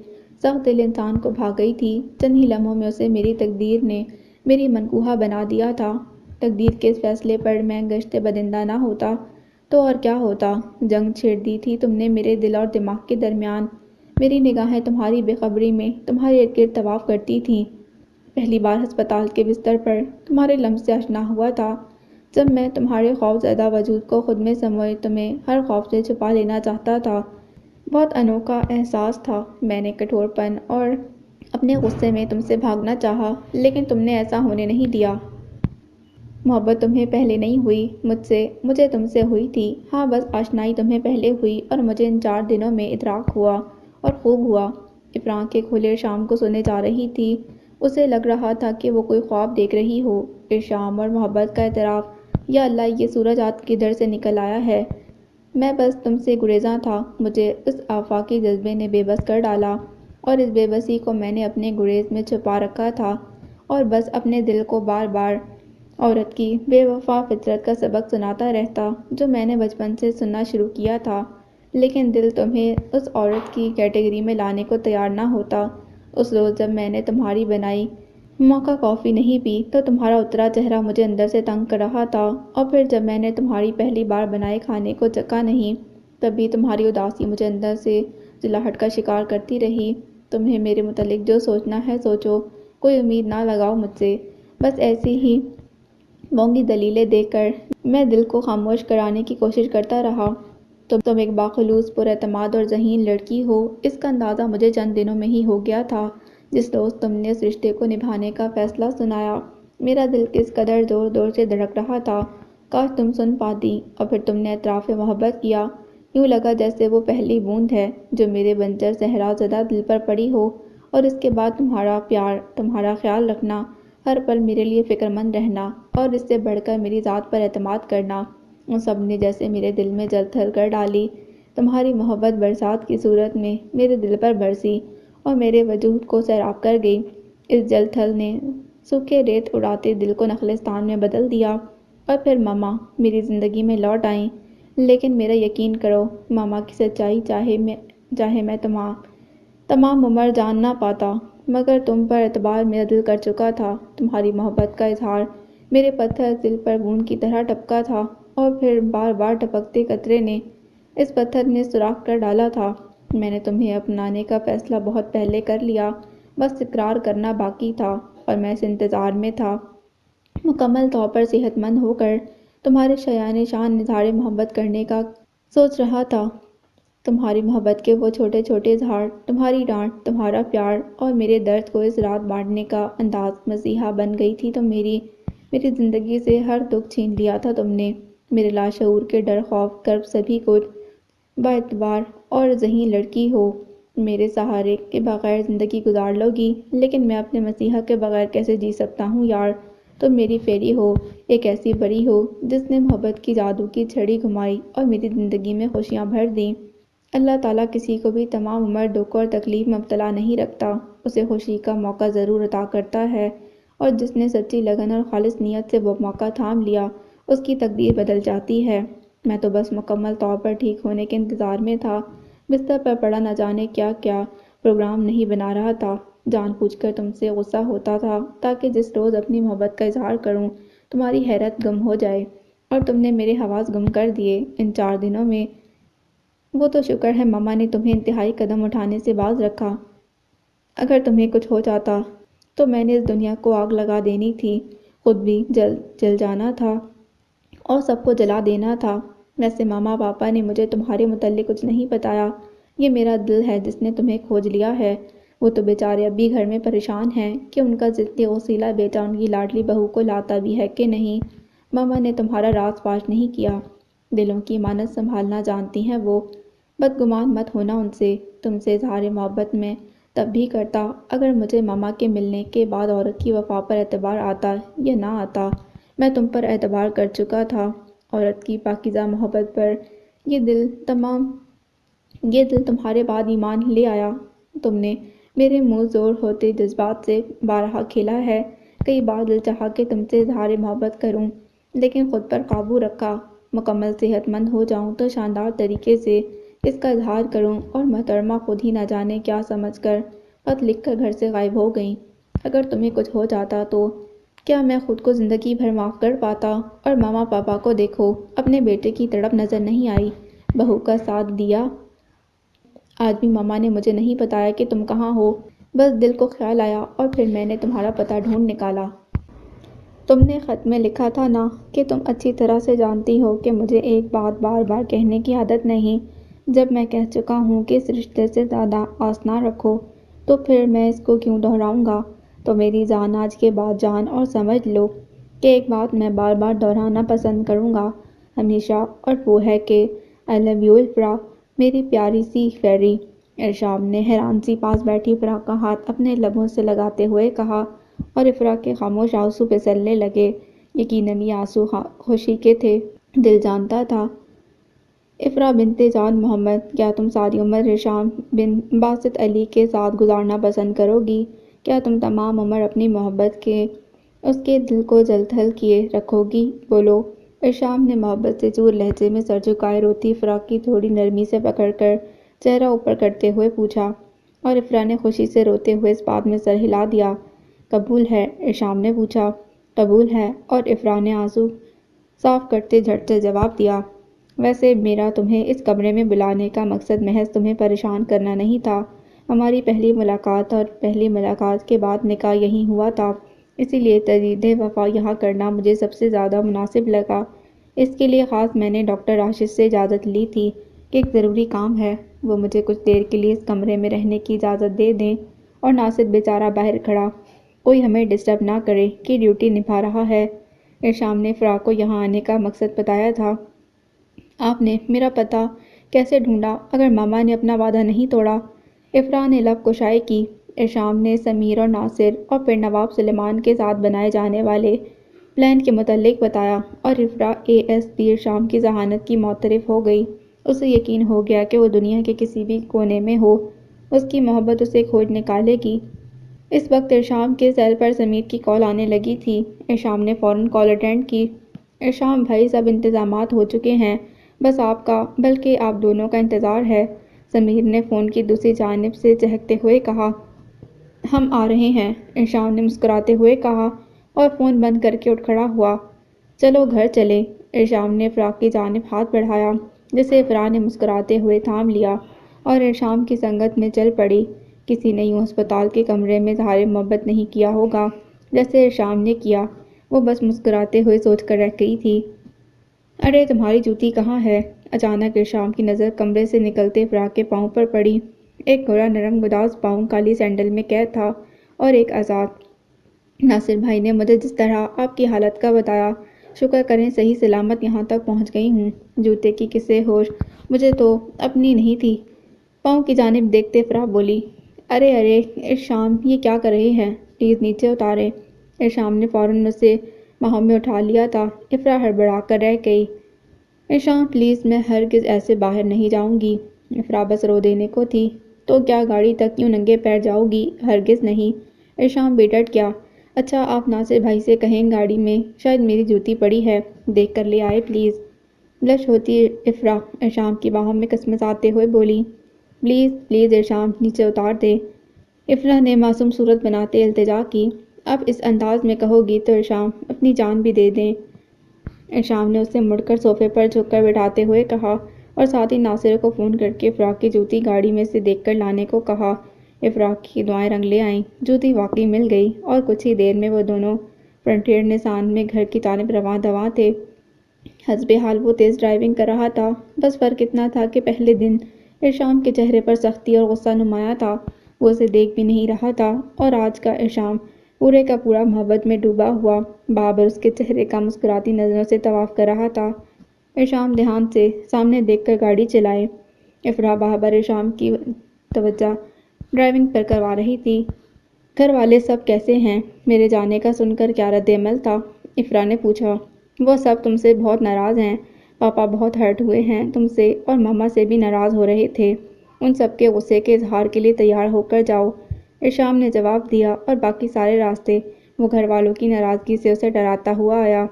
سخت دل انسان کو بھا گئی تھی۔ چند ہی لمحوں میں اسے میری تقدیر نے میری منقوہ بنا دیا تھا۔ تقدیر کے اس فیصلے پر میں گشت بدندہ نہ ہوتا تو اور کیا ہوتا؟ جنگ چھیڑ دی تھی تم نے میرے دل اور دماغ کے درمیان۔ میری نگاہیں تمہاری بے خبری میں تمہارے ارد گرد طواف کرتی تھیں۔ پہلی بار ہسپتال کے بستر پر تمہارے لمس سے آشنا ہوا تھا جب میں تمہارے خوف زدہ وجود کو خود میں سموئے تمہیں ہر خوف سے چھپا لینا چاہتا تھا۔ بہت انوکھا احساس تھا۔ میں نے کٹھور پن اور اپنے غصے میں تم سے بھاگنا چاہا لیکن تم نے ایسا ہونے نہیں دیا۔ محبت تمہیں پہلے نہیں ہوئی مجھ سے، مجھے تم سے ہوئی تھی۔ ہاں بس آشنائی تمہیں پہلے ہوئی اور مجھے ان 4 دنوں میں ادراک ہوا، اور خوب ہوا۔ افرا آنکھیں کھولے ارشام کو سنے جا رہی تھی، اسے لگ رہا تھا کہ وہ کوئی خواب دیکھ رہی ہو۔ ارشام اور محبت کا اعتراف، یا اللہ یہ سورج آج کدھر سے نکل آیا ہے؟ میں بس تم سے گریزاں تھا، مجھے اس آفاقی جذبے نے بے بس کر ڈالا، اور اس بے بسی کو میں نے اپنے گریز میں چھپا رکھا تھا، اور بس اپنے دل کو بار بار عورت کی بے وفا فطرت کا سبق سناتا رہتا جو میں نے بچپن سے سننا شروع کیا تھا، لیکن دل تمہیں اس عورت کی کیٹیگری میں لانے کو تیار نہ ہوتا۔ اس روز جب میں نے تمہاری بنائی موکا کافی نہیں پی تو تمہارا اترا چہرہ مجھے اندر سے تنگ کر رہا تھا، اور پھر جب میں نے تمہاری پہلی بار بنائے کھانے کو چکھا نہیں تب بھی تمہاری اداسی مجھے اندر سے جلاہٹ کا شکار کرتی رہی۔ تمہیں میرے متعلق جو سوچنا ہے سوچو، کوئی امید نہ لگاؤ مجھ سے۔ بس ایسی ہی مونگی دلیلیں دے کر میں دل کو خاموش کرانے کی کوشش کرتا رہا۔ تم ایک باخلوص، پراعتماد اور ذہین لڑکی ہو، اس کا اندازہ مجھے چند دنوں میں ہی ہو گیا تھا جس روز تم نے اس رشتے کو نبھانے کا فیصلہ سنایا۔ میرا دل کس قدر زور زور سے دھڑک رہا تھا، کاش تم سن پاتی۔ اور پھر تم نے اعتراف محبت کیا، یوں لگا جیسے وہ پہلی بوند ہے جو میرے بنجر صحرا زدہ دل پر پڑی ہو، اور اس کے بعد تمہارا پیار، تمہارا خیال رکھنا، ہر پل میرے لیے فکر مند رہنا، اور اس سے بڑھ کر میری ذات پر اعتماد کرنا، ان سب نے جیسے میرے دل میں جل تھل کر ڈالی۔ تمہاری محبت برسات کی صورت میں میرے دل پر برسی اور میرے وجود کو سیراب کر گئی۔ اس جل تھل نے سوکھے ریت اڑاتے دل کو نخلستان میں بدل دیا۔ اور پھر ماما میری زندگی میں لوٹ آئیں، لیکن میرا یقین کرو، ماما کی سچائی چاہے میں تمام عمر جان نہ پاتا، مگر تم پر اعتبار میرا دل کر چکا تھا۔ تمہاری محبت کا اظہار میرے پتھر دل پر بوند کی طرح ٹپکا تھا، اور پھر بار بار ٹپکتے قطرے نے اس پتھر میں سوراخ کر ڈالا تھا۔ میں نے تمہیں اپنانے کا فیصلہ بہت پہلے کر لیا، بس اقرار کرنا باقی تھا، اور میں اس انتظار میں تھا، مکمل طور پر صحت مند ہو کر تمہارے شایان شان اظہار محبت کرنے کا سوچ رہا تھا۔ تمہاری محبت کے وہ چھوٹے چھوٹے اظہار، تمہاری ڈانٹ، تمہارا پیار اور میرے درد کو اس رات بانٹنے کا انداز، مسیحا بن گئی تھی تم میری زندگی سے ہر دکھ چھین لیا تھا تم نے، میرے لاشعور کے ڈر، خوف، کرب، سبھی کچھ۔ بااعتبار اور ذہین لڑکی ہو، میرے سہارے کے بغیر زندگی گزار لوگی، لیکن میں اپنے مسیحا کے بغیر کیسے جی سکتا ہوں یار۔ تم میری فیری ہو، ایک ایسی پری ہو جس نے محبت کی جادو کی چھڑی گھمائی اور میری زندگی میں خوشیاں بھر دیں۔ اللہ تعالیٰ کسی کو بھی تمام عمر دکھ اور تکلیف میں مبتلا نہیں رکھتا، اسے خوشی کا موقع ضرور عطا کرتا ہے، اور جس نے سچی لگن اور خالص نیت سے وہ موقع تھام لیا، اس کی تقدیر بدل جاتی ہے۔ میں تو بس مکمل طور پر ٹھیک ہونے کے انتظار میں تھا، بستر پر پڑا نہ جانے کیا کیا پروگرام نہیں بنا رہا تھا، جان بوجھ کر تم سے غصہ ہوتا تھا تاکہ جس روز اپنی محبت کا اظہار کروں تمہاری حیرت گم ہو جائے، اور تم نے میرے حواس گم کر دیے ان 4 دنوں میں۔ وہ تو شکر ہے ماما نے تمہیں انتہائی قدم اٹھانے سے باز رکھا، اگر تمہیں کچھ ہو جاتا تو میں نے اس دنیا کو آگ لگا دینی تھی، خود بھی جل جانا تھا اور سب کو جلا دینا تھا۔ ویسے ماما پاپا نے مجھے تمہارے متعلق کچھ نہیں بتایا، یہ میرا دل ہے جس نے تمہیں کھوج لیا ہے۔ وہ تو بیچارے اب بھی گھر میں پریشان ہیں کہ ان کا ضدی غصیلا بیٹا ان کی لاڈلی بہو کو لاتا بھی ہے کہ نہیں۔ ماما نے تمہارا راز فاش نہیں کیا، دلوں کی امانت سنبھالنا جانتی ہیں وہ، بدگمان مت ہونا ان سے۔ تم سے اظہار محبت میں تب بھی کرتا اگر مجھے ماما کے ملنے کے بعد عورت کی وفا پر اعتبار آتا یا نہ آتا، میں تم پر اعتبار کر چکا تھا، عورت کی پاکیزہ محبت پر۔ یہ دل تمہارے بعد ایمان لے آیا، تم نے میرے منہ زور ہوتے جذبات سے بارہا کھیلا ہے، کئی بار دل چاہا کہ تم سے اظہار محبت کروں، لیکن خود پر قابو رکھا، مکمل صحت مند ہو جاؤں تو شاندار طریقے سے اس کا اظہار کروں، اور محترمہ خود ہی نہ جانے کیا سمجھ کر خط لکھ کر گھر سے غائب ہو گئیں۔ اگر تمہیں کچھ ہو جاتا تو کیا میں خود کو زندگی بھر معاف کر پاتا؟ اور ماما پاپا کو دیکھو، اپنے بیٹے کی تڑپ نظر نہیں آئی، بہو کا ساتھ دیا۔ آج بھی ماما نے مجھے نہیں بتایا کہ تم کہاں ہو، بس دل کو خیال آیا اور پھر میں نے تمہارا پتہ ڈھونڈ نکالا۔ تم نے خط میں لکھا تھا نا کہ تم اچھی طرح سے جانتی ہو کہ مجھے ایک بات بار بار کہنے کی عادت نہیں، جب میں کہہ چکا ہوں کہ اس رشتے سے زیادہ آس نہ رکھو تو پھر میں اس کو کیوں دہراؤں گا؟ تو میری جان، آج کے بعد جان اور سمجھ لو کہ ایک بات میں بار بار دہرانا پسند کروں گا ہمیشہ، اور وہ ہے کہ آئی لو یو افرا، میری پیاری سی فیری۔ ارشاد نے حیران سی پاس بیٹھی افرا کا ہاتھ اپنے لبوں سے لگاتے ہوئے کہا، اور افرا کے خاموش آنسو پھسلنے لگے، یقیناً یہ آنسو خوشی کے تھے، دل جانتا تھا۔ افرا بنت جان محمد، کیا تم ساری عمر ہشام بن باسط علی کے ساتھ گزارنا پسند کرو گی؟ کیا تم تمام عمر اپنی محبت کے اس کے دل کو جل تھل کیے رکھو گی؟ بولو۔ ارشاد نے محبت سے چور لہجے میں سر جھکائے روتی افرا کی تھوڑی نرمی سے پکڑ کر چہرہ اوپر کرتے ہوئے پوچھا، اور افرا نے خوشی سے روتے ہوئے اس بات میں سر ہلا دیا۔ قبول ہے؟ ارشاد نے پوچھا۔ قبول ہے، اور افرا نے آنسو صاف کرتے جھٹ سے جواب دیا۔ ویسے میرا تمہیں اس کمرے میں بلانے کا مقصد محض تمہیں پریشان کرنا نہیں تھا، ہماری پہلی ملاقات کے بعد نکاح یہیں ہوا تھا، اسی لیے تجدید وفا یہاں کرنا مجھے سب سے زیادہ مناسب لگا۔ اس کے لیے خاص میں نے ڈاکٹر راشد سے اجازت لی تھی کہ ایک ضروری کام ہے، وہ مجھے کچھ دیر کے لیے اس کمرے میں رہنے کی اجازت دے دیں۔ اور ناصر بیچارہ باہر کھڑا، کوئی ہمیں ڈسٹرب نہ کرے کہ ڈیوٹی نبھا رہا ہے۔ ارشام نے افرا کو یہاں آنے کا مقصد بتایا تھا۔ آپ نے میرا پتہ کیسے ڈھونڈا اگر ماما نے اپنا وعدہ نہیں توڑا؟ افرا نے لب کشائی کی۔ ارشام نے سمیر اور ناصر اور پھر نواب سلیمان کے ساتھ بنائے جانے والے پلان کے متعلق بتایا، اور افرا ASP ارشام کی ذہانت کی معترف ہو گئی۔ اسے یقین ہو گیا کہ وہ دنیا کے کسی بھی کونے میں ہو، اس کی محبت اسے کھوج نکالے گی۔ اس وقت ارشام کے سیل پر سمیر کی کال آنے لگی تھی۔ ارشام نے فوراً کال اٹینڈ کی۔ ارشام بھائی، سب انتظامات ہو چکے ہیں، بس آپ کا بلکہ آپ دونوں کا انتظار ہے، سمیر نے فون کی دوسری جانب سے چہکتے ہوئے کہا۔ ہم آ رہے ہیں، ارشام نے مسکراتے ہوئے کہا اور فون بند کر کے اٹھ کھڑا ہوا۔ چلو گھر چلیں، ارشام نے افرا کی جانب ہاتھ بڑھایا، جسے افرا نے مسکراتے ہوئے تھام لیا اور ارشام کی سنگت میں چل پڑی۔ کسی نے یوں ہسپتال کے کمرے میں اظہار محبت نہیں کیا ہوگا جیسے ارشام نے کیا، وہ بس مسکراتے ہوئے سوچ کر رہ گئی تھی۔ ارے تمہاری جوتی کہاں ہے؟ اچانک ارشام کی نظر کمرے سے نکلتے افرا کے پاؤں پر پڑی۔ ایک گورا نرم گداز پاؤں کالی سینڈل میں قید تھا اور ایک آزاد۔ ناصر بھائی نے مجھے جس طرح آپ کی حالت کا بتایا، شکر کریں صحیح سلامت یہاں تک پہنچ گئی ہوں۔ جوتے کی کسے ہوش مجھے تو اپنی نہیں تھی۔ پاؤں کی جانب دیکھتے افرا بولی، ارے ارشام یہ کیا کر رہے ہیں، پلیز نیچے اتاریں۔ ارشام نے فوراً اسے باہوں میں اٹھا لیا تھا۔ افرا ہڑبڑا کر رہ گئی، ارشام پلیز، میں ہرگز ایسے باہر نہیں جاؤں گی۔ افرا بس رو دینے کو تھی۔ تو کیا گاڑی تک یوں ننگے پیر جاؤ گی؟ ہرگز نہیں، ارشام بھی ڈٹ گیا۔ اچھا آپ ناصر بھائی سے کہیں گاڑی میں شاید میری جوتی پڑی ہے، دیکھ کر لے آئے پلیز۔ بلش ہوتی افرا ارشام کی باہوں میں کسمساتے ہوئے بولی، پلیز ارشام نیچے اتار دے۔ افرا نے معصوم صورت بناتے التجا کی، اب اس انداز میں کہو گی تو ارشام اپنی جان بھی دے دیں۔ ارشام نے اسے مڑ کر صوفے پر جھک کر بٹھاتے ہوئے کہا اور ساتھ ہی ناصر کو فون کر کے افرا کی جوتی گاڑی میں سے دیکھ کر لانے کو کہا۔ افرا کی دعائیں رنگ لے آئیں، جوتی واقعی مل گئی اور کچھ ہی دیر میں وہ دونوں فرنٹیئر نسان میں گھر کی جانب رواں دواں تھے۔ حسب حال وہ تیز ڈرائیونگ کر رہا تھا، بس فرق اتنا تھا کہ پہلے دن ارشام کے چہرے پر سختی اور غصہ نمایاں تھا، وہ اسے دیکھ بھی نہیں رہا تھا، اور آج کا ارشام پورے کا پورا محبت میں ڈوبا ہوا بابر اس کے چہرے کا مسکراتی نظروں سے طواف کر رہا تھا۔ ارشام دھیان سے سامنے دیکھ کر گاڑی چلائے۔ افرا بابر ارشام کی توجہ ڈرائیونگ پر کروا رہی تھی۔ گھر والے سب کیسے ہیں؟ میرے جانے کا سن کر کیا رد عمل تھا؟ افرا نے پوچھا۔ وہ سب تم سے بہت ناراض ہیں، پاپا بہت ہرٹ ہوئے ہیں تم سے، اور ماما سے بھی ناراض ہو رہے تھے۔ ان سب کے غصے کے اظہار کے لیے تیار ہو کر جاؤ، ارشام نے جواب دیا، اور باقی سارے راستے وہ گھر والوں کی ناراضگی سے اسے ڈراتا ہوا آیا۔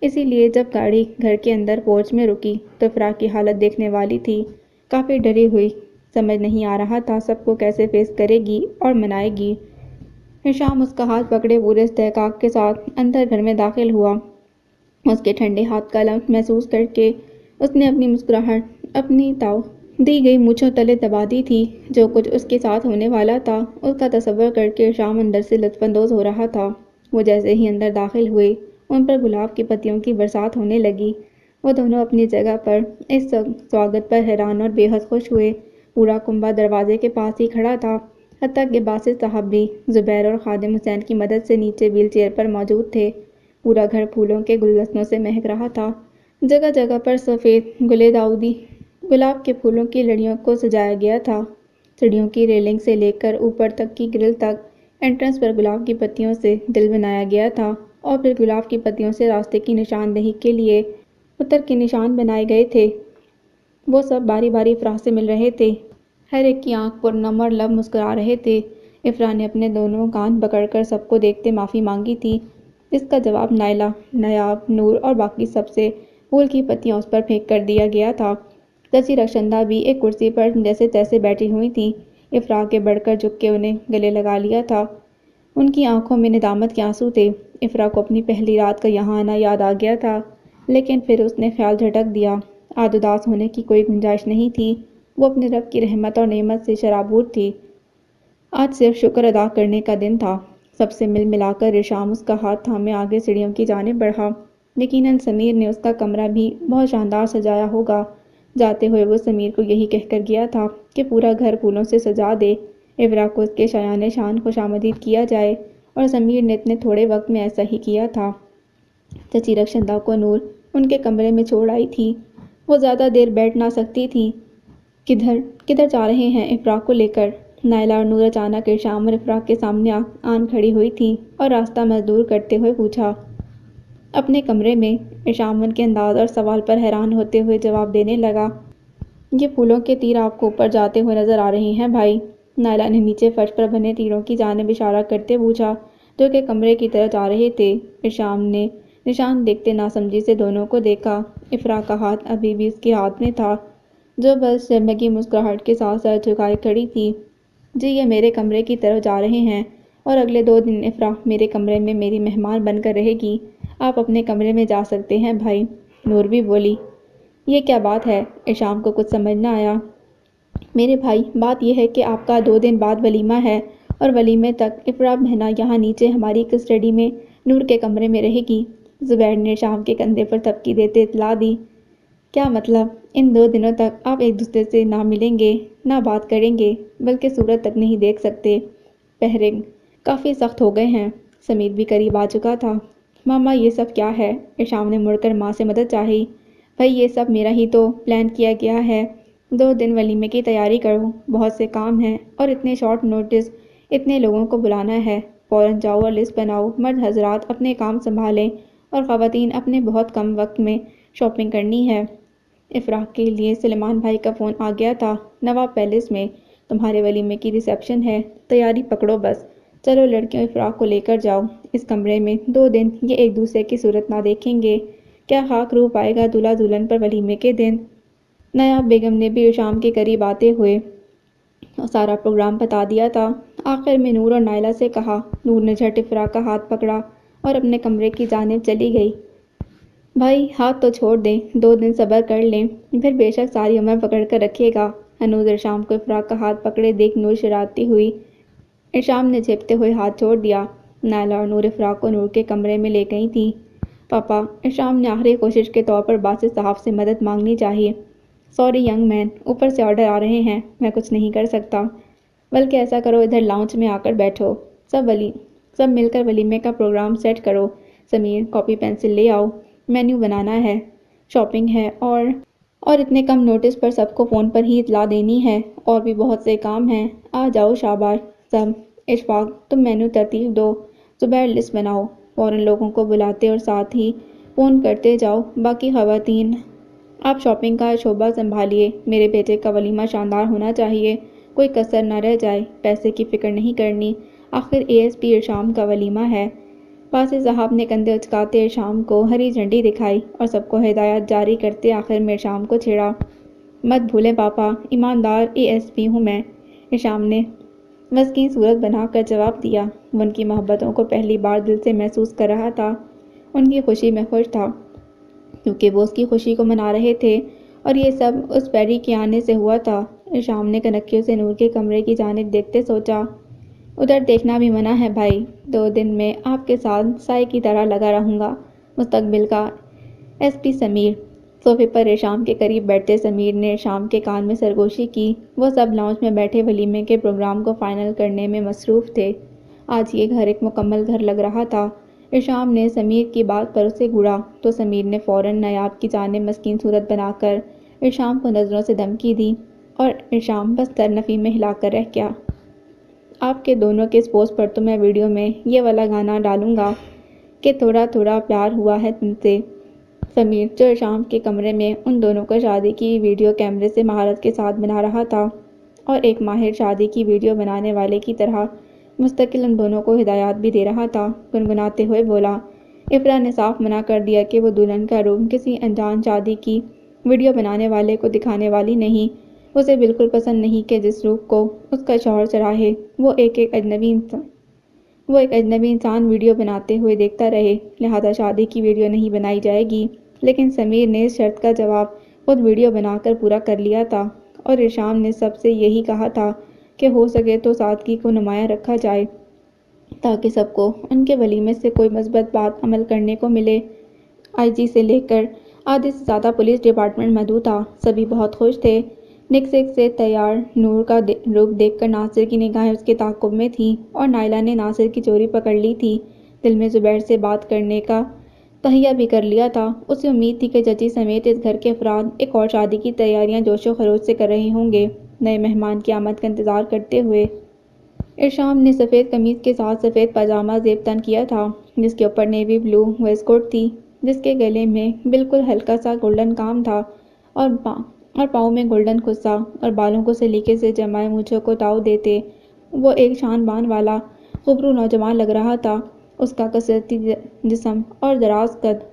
اسی لیے جب گاڑی گھر کے اندر پورچ میں رکی تو افرا کی حالت دیکھنے والی تھی، کافی ڈری ہوئی، سمجھ نہیں آ رہا تھا سب کو کیسے فیس کرے گی اور منائے گی۔ ارشام اس کا ہاتھ پکڑے پورے استحقاق کے ساتھ اندر گھر میں داخل ہوا۔ اس کے ٹھنڈے ہاتھ کا لمس محسوس کر کے اس نے اپنی مسکراہٹ اپنی تاؤ دی گئی مونچھوں تلے دبا دی تھی۔ جو کچھ اس کے ساتھ ہونے والا تھا اس کا تصور کر کے ارشام اندر سے لطف اندوز ہو رہا تھا۔ وہ جیسے ہی اندر داخل ہوئے ان پر گلاب کی پتیوں کی برسات ہونے لگی۔ وہ دونوں اپنی جگہ پر اس سواگت پر حیران اور بے حد خوش ہوئے۔ پورا کنبہ دروازے کے پاس ہی کھڑا تھا، حتیٰ کہ باسط صاحب بھی زبیر اور خادم حسین کی مدد سے نیچے ویل چیئر پر موجود تھے۔ پورا گھر پھولوں کے گلدستوں سے مہک رہا تھا۔ جگہ جگہ پر سفید گلے داؤدی گلاب کے پھولوں کی لڑیوں کو سجایا گیا تھا۔ سیڑھیوں کی ریلنگ سے لے کر اوپر تک کی گرل تک انٹرنس پر گلاب کی پتیوں سے دل بنایا گیا تھا، اور پھر گلاب کی پتیوں سے راستے کی نشاندہی کے لیے اتر کے نشان بنائے گئے تھے۔ وہ سب باری باری افرا سے مل رہے تھے، ہر ایک کی آنکھ پرنم اور لب مسکرا رہے تھے۔ افرا نے اپنے دونوں کان پکڑ کر سب کو دیکھتے معافی مانگی تھی، جس کا جواب نائلہ، نایاب، نور اور باقی سب سے پھول کی پتیاں اس پر پھینک کر دیا گیا تھا۔ چچی رخشندہ بھی ایک کرسی پر جیسے تیسے بیٹھی ہوئی تھیں، افرا کے بڑھ کر جھک کے انہیں گلے لگا لیا تھا۔ ان کی آنکھوں میں ندامت کے آنسو تھے۔ افرا کو اپنی پہلی رات کا یہاں آنا یاد آ گیا تھا، لیکن پھر اس نے خیال جھٹک دیا، آج اداس ہونے کی کوئی گنجائش نہیں تھی۔ وہ اپنے رب کی رحمت اور نعمت سے شرابور تھی۔ آج صرف شکر ادا کرنے کا دن تھا۔ سب سے مل ملا کر ارشام اس کا ہاتھ تھامے آگے سیڑھیوں کی جانب بڑھا۔ یقیناً سمیر نے اس کا کمرہ بھی بہت شاندار سجایا ہوگا۔ جاتے ہوئے وہ سمیر کو یہی کہہ کر گیا تھا کہ پورا گھر پھولوں سے سجا دے، ابرا کو اس کے شایان شان خوش آمدید کیا جائے، اور سمیر نے اتنے تھوڑے وقت میں ایسا ہی کیا تھا۔ چچی رخشندہ کو نور ان کے کمرے میں چھوڑ آئی تھی۔ وہ زیادہ دیر بیٹھ نہ سکتی تھی۔ کدھر جا رہے ہیں افراح کو لے کر؟ نائلہ اور نور اچانک ارشام اور افراح کے سامنے آن کھڑی ہوئی تھی اور راستہ مزدور کرتے ہوئے پوچھا۔ اپنے کمرے میں، ارشام ان کے انداز اور سوال پر حیران ہوتے ہوئے جواب دینے لگا۔ یہ پھولوں کے تیر آپ کو اوپر جاتے ہوئے نظر آ رہے ہیں بھائی؟ نائلہ نے نیچے فرش پر بنے تیروں کی جانب اشارہ کرتے پوچھا، جو کہ کمرے کی طرف جا رہے تھے۔ ارشام نے نشان دیکھتے ناسمجھی سے دونوں کو دیکھا۔ افراح کا ہاتھ ابھی بھی اس کے ہاتھ میں تھا، جو بس شرمگی مسکراہٹ کے ساتھ سر جھکائے کھڑی تھی۔ جی، یہ میرے کمرے کی طرف جا رہے ہیں، اور اگلے 2 دن افراح میرے کمرے میں میری مہمان بن کر رہے گی۔ آپ اپنے کمرے میں جا سکتے ہیں بھائی۔ نور بھی بولی۔ یہ کیا بات ہے؟ ارشام کو کچھ سمجھ نہ آیا۔ میرے بھائی، بات یہ ہے کہ آپ کا 2 دن بعد ولیمہ ہے، اور ولیمے تک افراح بہنہ یہاں نیچے ہماری کسٹڈی میں نور کے کمرے میں رہے گی۔ زبیر نے ارشام کے کندھے پر تھپکی دیتے اطلاع دی۔ کیا مطلب؟ ان 2 دنوں تک آپ ایک دوسرے سے نہ ملیں گے، نہ بات کریں گے، بلکہ صورت تک نہیں دیکھ سکتے؟ پہرے کافی سخت ہو گئے ہیں۔ سمیر بھی قریب آ چکا تھا۔ ماما، یہ سب کیا ہے؟ ارشام نے مڑ کر ماں سے مدد چاہی۔ بھائی، یہ سب میرا ہی تو پلان کیا گیا ہے۔ 2 دن ولیمے کی تیاری کرو، بہت سے کام ہیں، اور اتنے شارٹ نوٹس اتنے لوگوں کو بلانا ہے۔ فوراً جاؤ اور لسٹ بناؤ۔ مرد حضرات اپنے کام سنبھالیں، اور خواتین اپنے بہت کم وقت میں شاپنگ کرنی ہے۔ افراح کے لیے سلیمان بھائی کا فون آ گیا تھا۔ نواب پیلس میں تمہارے ولیمے کی ریسیپشن ہے، تیاری پکڑو بس۔ چلو لڑکیوں، افراح کو لے کر جاؤ۔ اس کمرے میں 2 دن یہ ایک دوسرے کی صورت نہ دیکھیں گے۔ کیا خاک روح پائے گا دولہا دلہن پر ولیمے کے دن؟ نایاب بیگم نے بھی ارشام کے قریب آتے ہوئے سارا پروگرام بتا دیا تھا۔ آخر میں نور اور نائلہ سے کہا۔ نور نے جھٹ افراح کا ہاتھ پکڑا اور اپنے کمرے کی جانب چلی گئی۔ بھائی، ہاتھ تو چھوڑ دیں، 2 دن صبر کر لیں، پھر بے شک ساری عمر پکڑ کر رکھے گا۔ ہنوز ارشام کو افراح کا ہاتھ پکڑے دیکھ نور شرارتی ہوئی۔ ارشام نے جھپتے ہوئے ہاتھ چھوڑ دیا۔ نائلہ اور نور افراح کو نور کے کمرے میں لے گئی تھیں۔ پاپا، ارشام نے آخری کوشش کے طور پر باسط صاحب سے مدد مانگنی چاہیے۔ سوری ینگ مین، اوپر سے آرڈر آ رہے ہیں، میں کچھ نہیں کر سکتا۔ بلکہ ایسا کرو، ادھر لاؤنج میں آ کر بیٹھو۔ سب مل کر ولیمے کا پروگرام سیٹ کرو۔ سمیر، کاپی پینسل لے آؤ، مینیو بنانا ہے، شاپنگ ہے، اور اتنے کم نوٹس پر سب کو فون پر ہی اطلاع دینی ہے، اور بھی بہت سے کام ہیں۔ آ جاؤ شاباش سب۔ اشفاق، تم مینیو ترتیب دو۔ زبیر، لسٹ بناؤ۔ فوراً لوگوں کو بلاتے اور ساتھ ہی فون کرتے جاؤ۔ باقی خواتین، آپ شاپنگ کا شعبہ سنبھالیے۔ میرے بیٹے کا ولیمہ شاندار ہونا چاہیے، کوئی کسر نہ رہ جائے۔ پیسے کی فکر نہیں کرنی، آخر اے ایس پی ارشام کا ولیمہ ہے۔ باسط صاحب نے کندھے اچکاتے ارشام کو ہری جھنڈی دکھائی اور سب کو ہدایات جاری کرتے آخر میں ارشام کو چھیڑا۔ مت بھولیں پاپا، ایماندار اے ایس پی ہوں میں۔ ارشام نے مسکین صورت بنا کر جواب دیا۔ وہ ان کی محبتوں کو پہلی بار دل سے محسوس کر رہا تھا۔ ان کی خوشی میں خوش تھا، کیونکہ وہ اس کی خوشی کو منا رہے تھے، اور یہ سب اس پیری کے آنے سے ہوا تھا۔ ارشام نے کنکیوں سے نور کے کمرے کی جانب دیکھتے سوچا، ادھر دیکھنا بھی منع ہے بھائی۔ 2 دن میں آپ کے ساتھ سائے کی طرح لگا رہوں گا۔ مستقبل کا ایس پی سمیر۔ صوفے پر ارشام کے قریب بیٹھتے سمیر نے ارشام کے کان میں سرگوشی کی۔ وہ سب لاؤنج میں بیٹھے ولیمے کے پروگرام کو فائنل کرنے میں مصروف تھے۔ آج یہ گھر ایک مکمل گھر لگ رہا تھا۔ ارشام نے سمیر کی بات پر اسے گھوڑا تو سمیر نے فوراً نایاب کی جانب مسکین صورت بنا کر ارشام کو نظروں سے دھمکی دی، اور ارشام بس ترنفی میں ہلا کر رہ گیا۔ آپ کے دونوں کے اس پوسٹ پر تو میں ویڈیو میں یہ والا گانا ڈالوں گا کہ تھوڑا تھوڑا پیار ہوا ہے تم سے۔ سمیر، جو ارشام کے کمرے میں ان دونوں کو شادی کی ویڈیو کیمرے سے مہارت کے ساتھ بنا رہا تھا، اور ایک ماہر شادی کی ویڈیو بنانے والے کی طرح مستقل ان دونوں کو ہدایات بھی دے رہا تھا، گنگناتے ہوئے بولا، افراح نے صاف منع کر دیا کہ وہ دلہن کا روم کسی انجان شادی کی ویڈیو بنانے والے کو دکھانے والی نہیں۔ اسے بالکل پسند نہیں کہ جس روح کو اس کا شوہر چراہے وہ ایک اجنبی انسان ویڈیو بناتے ہوئے دیکھتا رہے، لہذا شادی کی ویڈیو نہیں بنائی جائے گی۔ لیکن سمیر نے اس شرط کا جواب خود ویڈیو بنا کر پورا کر لیا تھا، اور ارشام نے سب سے یہی کہا تھا کہ ہو سکے تو سادگی کو نمایاں رکھا جائے تاکہ سب کو ان کے ولیمے سے کوئی مثبت بات عمل کرنے کو ملے۔ آئی جی سے لے کر آدھے سے زیادہ پولیس ڈپارٹمنٹ موجود تھا۔ سبھی بہت خوش تھے۔ نکسک سے تیار نور کا روپ دیکھ کر ناصر کی نگاہیں اس کے تعاقب میں تھیں اور نائلہ نے ناصر کی چوری پکڑ لی تھی۔ دل میں زبیر سے بات کرنے کا تہیہ بھی کر لیا تھا۔ اسے امید تھی کہ چچی سمیت اس گھر کے افراد ایک اور شادی کی تیاریاں جوش و خروش سے کر رہے ہوں گے، نئے مہمان کی آمد کا انتظار کرتے ہوئے۔ ارشام نے سفید قمیض کے ساتھ سفید پاجامہ زیب تن کیا تھا، جس کے اوپر نیوی بلو ویسٹ کوٹ تھی، جس کے گلے میں بالکل ہلکا سا گولڈن کام تھا اور پاؤں میں گولڈن خصہ، اور بالوں کو سلیقے سے جمائے مونچھوں کو تاؤ دیتے وہ ایک شان بان والا غبرو نوجوان لگ رہا تھا۔ اس کا کثرتی جسم اور دراز قد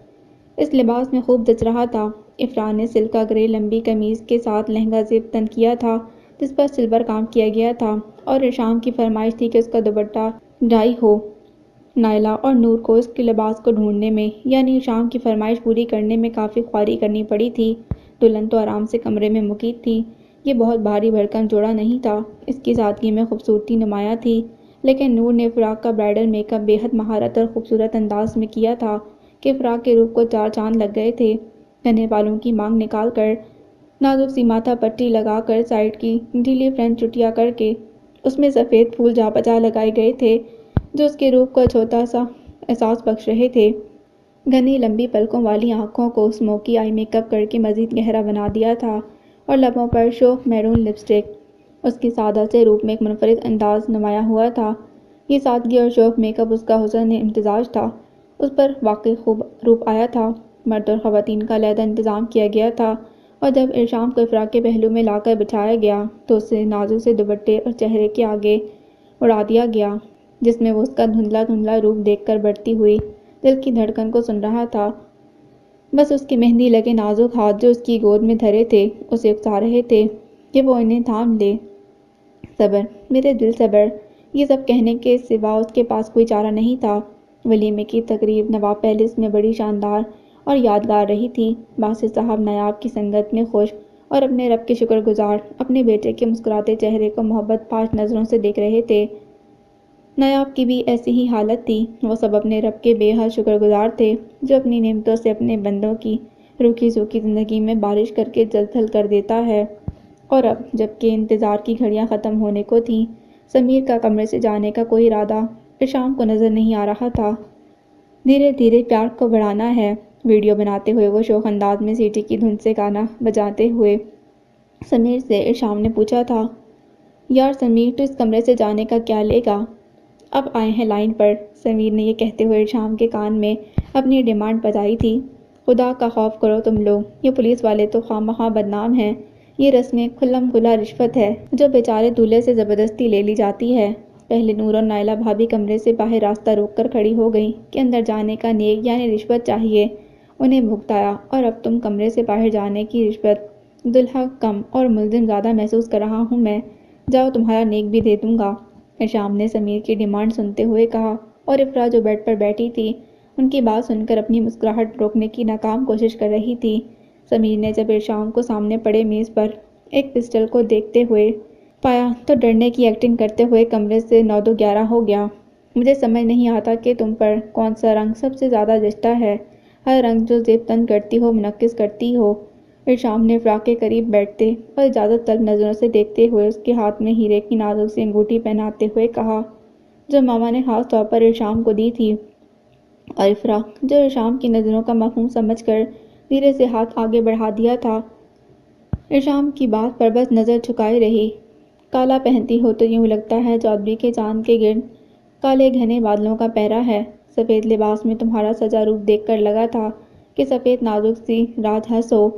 اس لباس میں خوب جچ رہا تھا۔ افرا نے سلکا گرے لمبی قمیض کے ساتھ لہنگا زیب تن کیا تھا، جس پر سلور کام کیا گیا تھا، اور ارشام کی فرمائش تھی کہ اس کا دوپٹہ ڈائی ہو۔ نائلہ اور نور کو اس کے لباس کو ڈھونڈنے میں، یعنی ارشام کی فرمائش پوری کرنے میں کافی خواری کرنی پڑی تھی۔ دلہن تو آرام سے کمرے میں مقید تھی۔ یہ بہت بھاری بھرکم جوڑا نہیں تھا، اس کی سادگی میں خوبصورتی نمایاں تھی، لیکن نور نے فراق کا برائڈل میک اپ بے حد مہارت اور خوبصورت انداز میں کیا تھا کہ فراق کے روپ کو چار چاند لگ گئے تھے۔ گھنے بالوں کی مانگ نکال کر، نازک سی ماتھا پٹی لگا کر، سائڈ کی ڈھیلی فرنٹ چٹیاں کر کے اس میں سفید پھول جا بجا لگائے گئے تھے جو اس کے روپ کو چھوٹا سا احساس بخش رہے تھے۔ گھنی لمبی پلکوں والی آنکھوں کو اسموکی آئی میک اپ کر کے مزید گہرا بنا دیا تھا، اور لبوں پر شوخ میرون لپسٹک اس کے سادہ سے روپ میں ایک منفرد انداز نمایاں ہوا تھا۔ یہ سادگی اور شوخ میک اپ اس کا حسن امتزاج تھا، اس پر واقعی خوب روپ آیا تھا۔ مرد اور خواتین کا علیحدہ انتظام کیا گیا تھا، اور جب ارشام کو افرا کے پہلو میں لا کر بٹھایا گیا تو اسے نازک سے دوپٹے اور چہرے کے آگے اڑا دیا گیا، جس میں وہ اس کا دھندلا دھندلا روپ دیکھ کر بڑھتی ہوئی دل کی دھڑکن کو سن رہا تھا۔ بس اس کے مہندی لگے نازک ہاتھ جو اس کی گود میں دھرے تھے اسے اکسا رہے تھے کہ وہ انہیں تھام لے۔ صبر میرے دل صبر، یہ سب کہنے کے سوا اس کے پاس کوئی چارہ نہیں تھا۔ ولیمے کی تقریب نواب پیلس میں بڑی شاندار اور یادگار رہی تھی۔ باسط صاحب نایاب کی سنگت میں خوش اور اپنے رب کے شکر گزار اپنے بیٹے کے مسکراتے چہرے کو محبت پاش نظروں سے دیکھ رہے تھے۔ نایاب کی بھی ایسی ہی حالت تھی۔ وہ سب اپنے رب کے بے حد شکر گزار تھے جو اپنی نعمتوں سے اپنے بندوں کی روکھی سوکھی زندگی میں بارش کر کے جل تھل کر دیتا ہے۔ اور اب جب کہ انتظار کی گھڑیاں ختم ہونے کو تھیں، سمیر کا کمرے سے جانے کا کوئی ارادہ ارشام کو نظر نہیں آ رہا تھا۔ دھیرے دھیرے پیار کو بڑھانا ہے، ویڈیو بناتے ہوئے وہ شوخ انداز میں سیٹی کی دھن سے گانا بجاتے ہوئے سمیر سے ارشام نے پوچھا تھا۔ یار سمیر، تو اس کمرے سے جانے کا کیا لے گا؟ اب آئے ہیں لائن پر، سمیر نے یہ کہتے ہوئے ارشام کے کان میں اپنی ڈیمانڈ بجائی تھی۔ خدا کا خوف کرو تم لوگ، یہ پولیس والے تو خواہ مخواہ بدنام ہیں۔ یہ رسمیں کھلم کھلا رشوت ہے جو بیچارے دولہے سے زبردستی لے لی جاتی ہے۔ پہلے نور اور نائلہ بھابھی کمرے سے باہر راستہ روک کر کھڑی ہو گئیں کہ اندر جانے کا نیک یعنی رشوت چاہیے انہیں بھگتایا، اور اب تم کمرے سے باہر جانے کی رشوت، دلہا کم اور ملزم زیادہ محسوس کر رہا ہوں میں، جاؤ تمہارا نیک بھی دے دوں گا، ارشام نے سمیر کی ڈیمانڈ سنتے ہوئے کہا، اور افرا جو بیڈ پر بیٹھی تھی ان کی بات سن کر اپنی مسکراہٹ روکنے کی ناکام کوشش کر رہی تھی۔ سمیر نے جب ارشام کو سامنے پڑے میز پر ایک پسٹل کو دیکھتے ہوئے پایا تو ڈرنے کی ایکٹنگ کرتے ہوئے کمرے سے 9-2-11 ہو گیا۔ مجھے سمجھ نہیں آتا کہ تم پر کون سا رنگ سب سے زیادہ جچتا ہے، ہر رنگ جو زیب تن کرتی ہو منعکس کرتی ہو، ارشام نے افرا کے قریب بیٹھتے اور اجازت طلب نظروں سے دیکھتے ہوئے اس کے ہاتھ میں ہیرے کی نازک سی انگوٹھی پہناتے ہوئے کہا، جو ماما نے خاص طور پر ارشام کو دی تھی۔ اور افرا جو ارشام کی نظروں کا مفہوم سمجھ کر دھیرے سے ہاتھ آگے بڑھا دیا تھا، ارشام کی بات پر بس نظر جھکائے رہی۔ کالا پہنتی ہو تو یوں لگتا ہے چودھری کے چاند کے گرد کالے گھنے بادلوں کا پہرا ہے۔ سفید لباس میں تمہارا سجا روپ دیکھ کر لگا تھا کہ سفید نازک سی راج ہنس ہو۔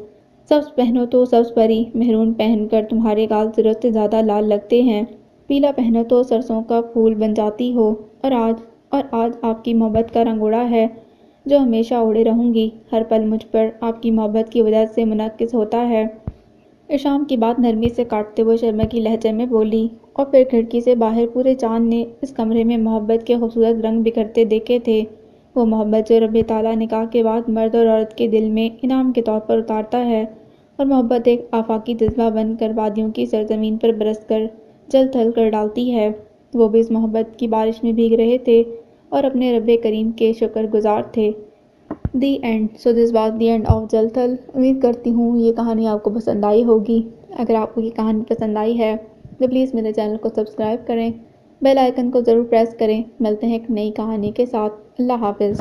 سبز پہنو تو سبز پری، مہرون پہن کر تمہارے گال ضرورت سے زیادہ لال لگتے ہیں، پیلا پہنو تو سرسوں کا پھول بن جاتی ہو، اور آج آپ کی محبت کا رنگ اڑا ہے جو ہمیشہ اڑے رہوں گی، ہر پل مجھ پر آپ کی محبت کی وجہ سے منعکس ہوتا ہے۔ ارشام کی بات نرمی سے کاٹتے ہوئے شرمگی لہجے میں بولی، اور پھر کھڑکی سے باہر پورے چاند نے اس کمرے میں محبت کے خوبصورت رنگ بکھرتے دیکھے تھے، وہ محبت جو رب تعالیٰ نکاح کے بعد مرد اور عورت کے دل میں انعام کے طور پر اتارتا ہے، اور محبت ایک آفاقی جذبہ بن کر وادیوں کی سرزمین پر برس کر جل تھل کر ڈالتی ہے۔ وہ بھی اس محبت کی بارش میں بھیگ رہے تھے اور اپنے رب کریم کے شکر گزار تھے۔ The end. So this was the end of جل تھل۔ امید کرتی ہوں یہ کہانی آپ کو پسند آئی ہوگی۔ اگر آپ کو یہ کہانی پسند آئی ہے تو پلیز میرے چینل کو سبسکرائب کریں، بیل آئیکن کو ضرور پریس کریں۔ ملتے ہیں ایک نئی کہانی کے ساتھ۔ اللہ حافظ۔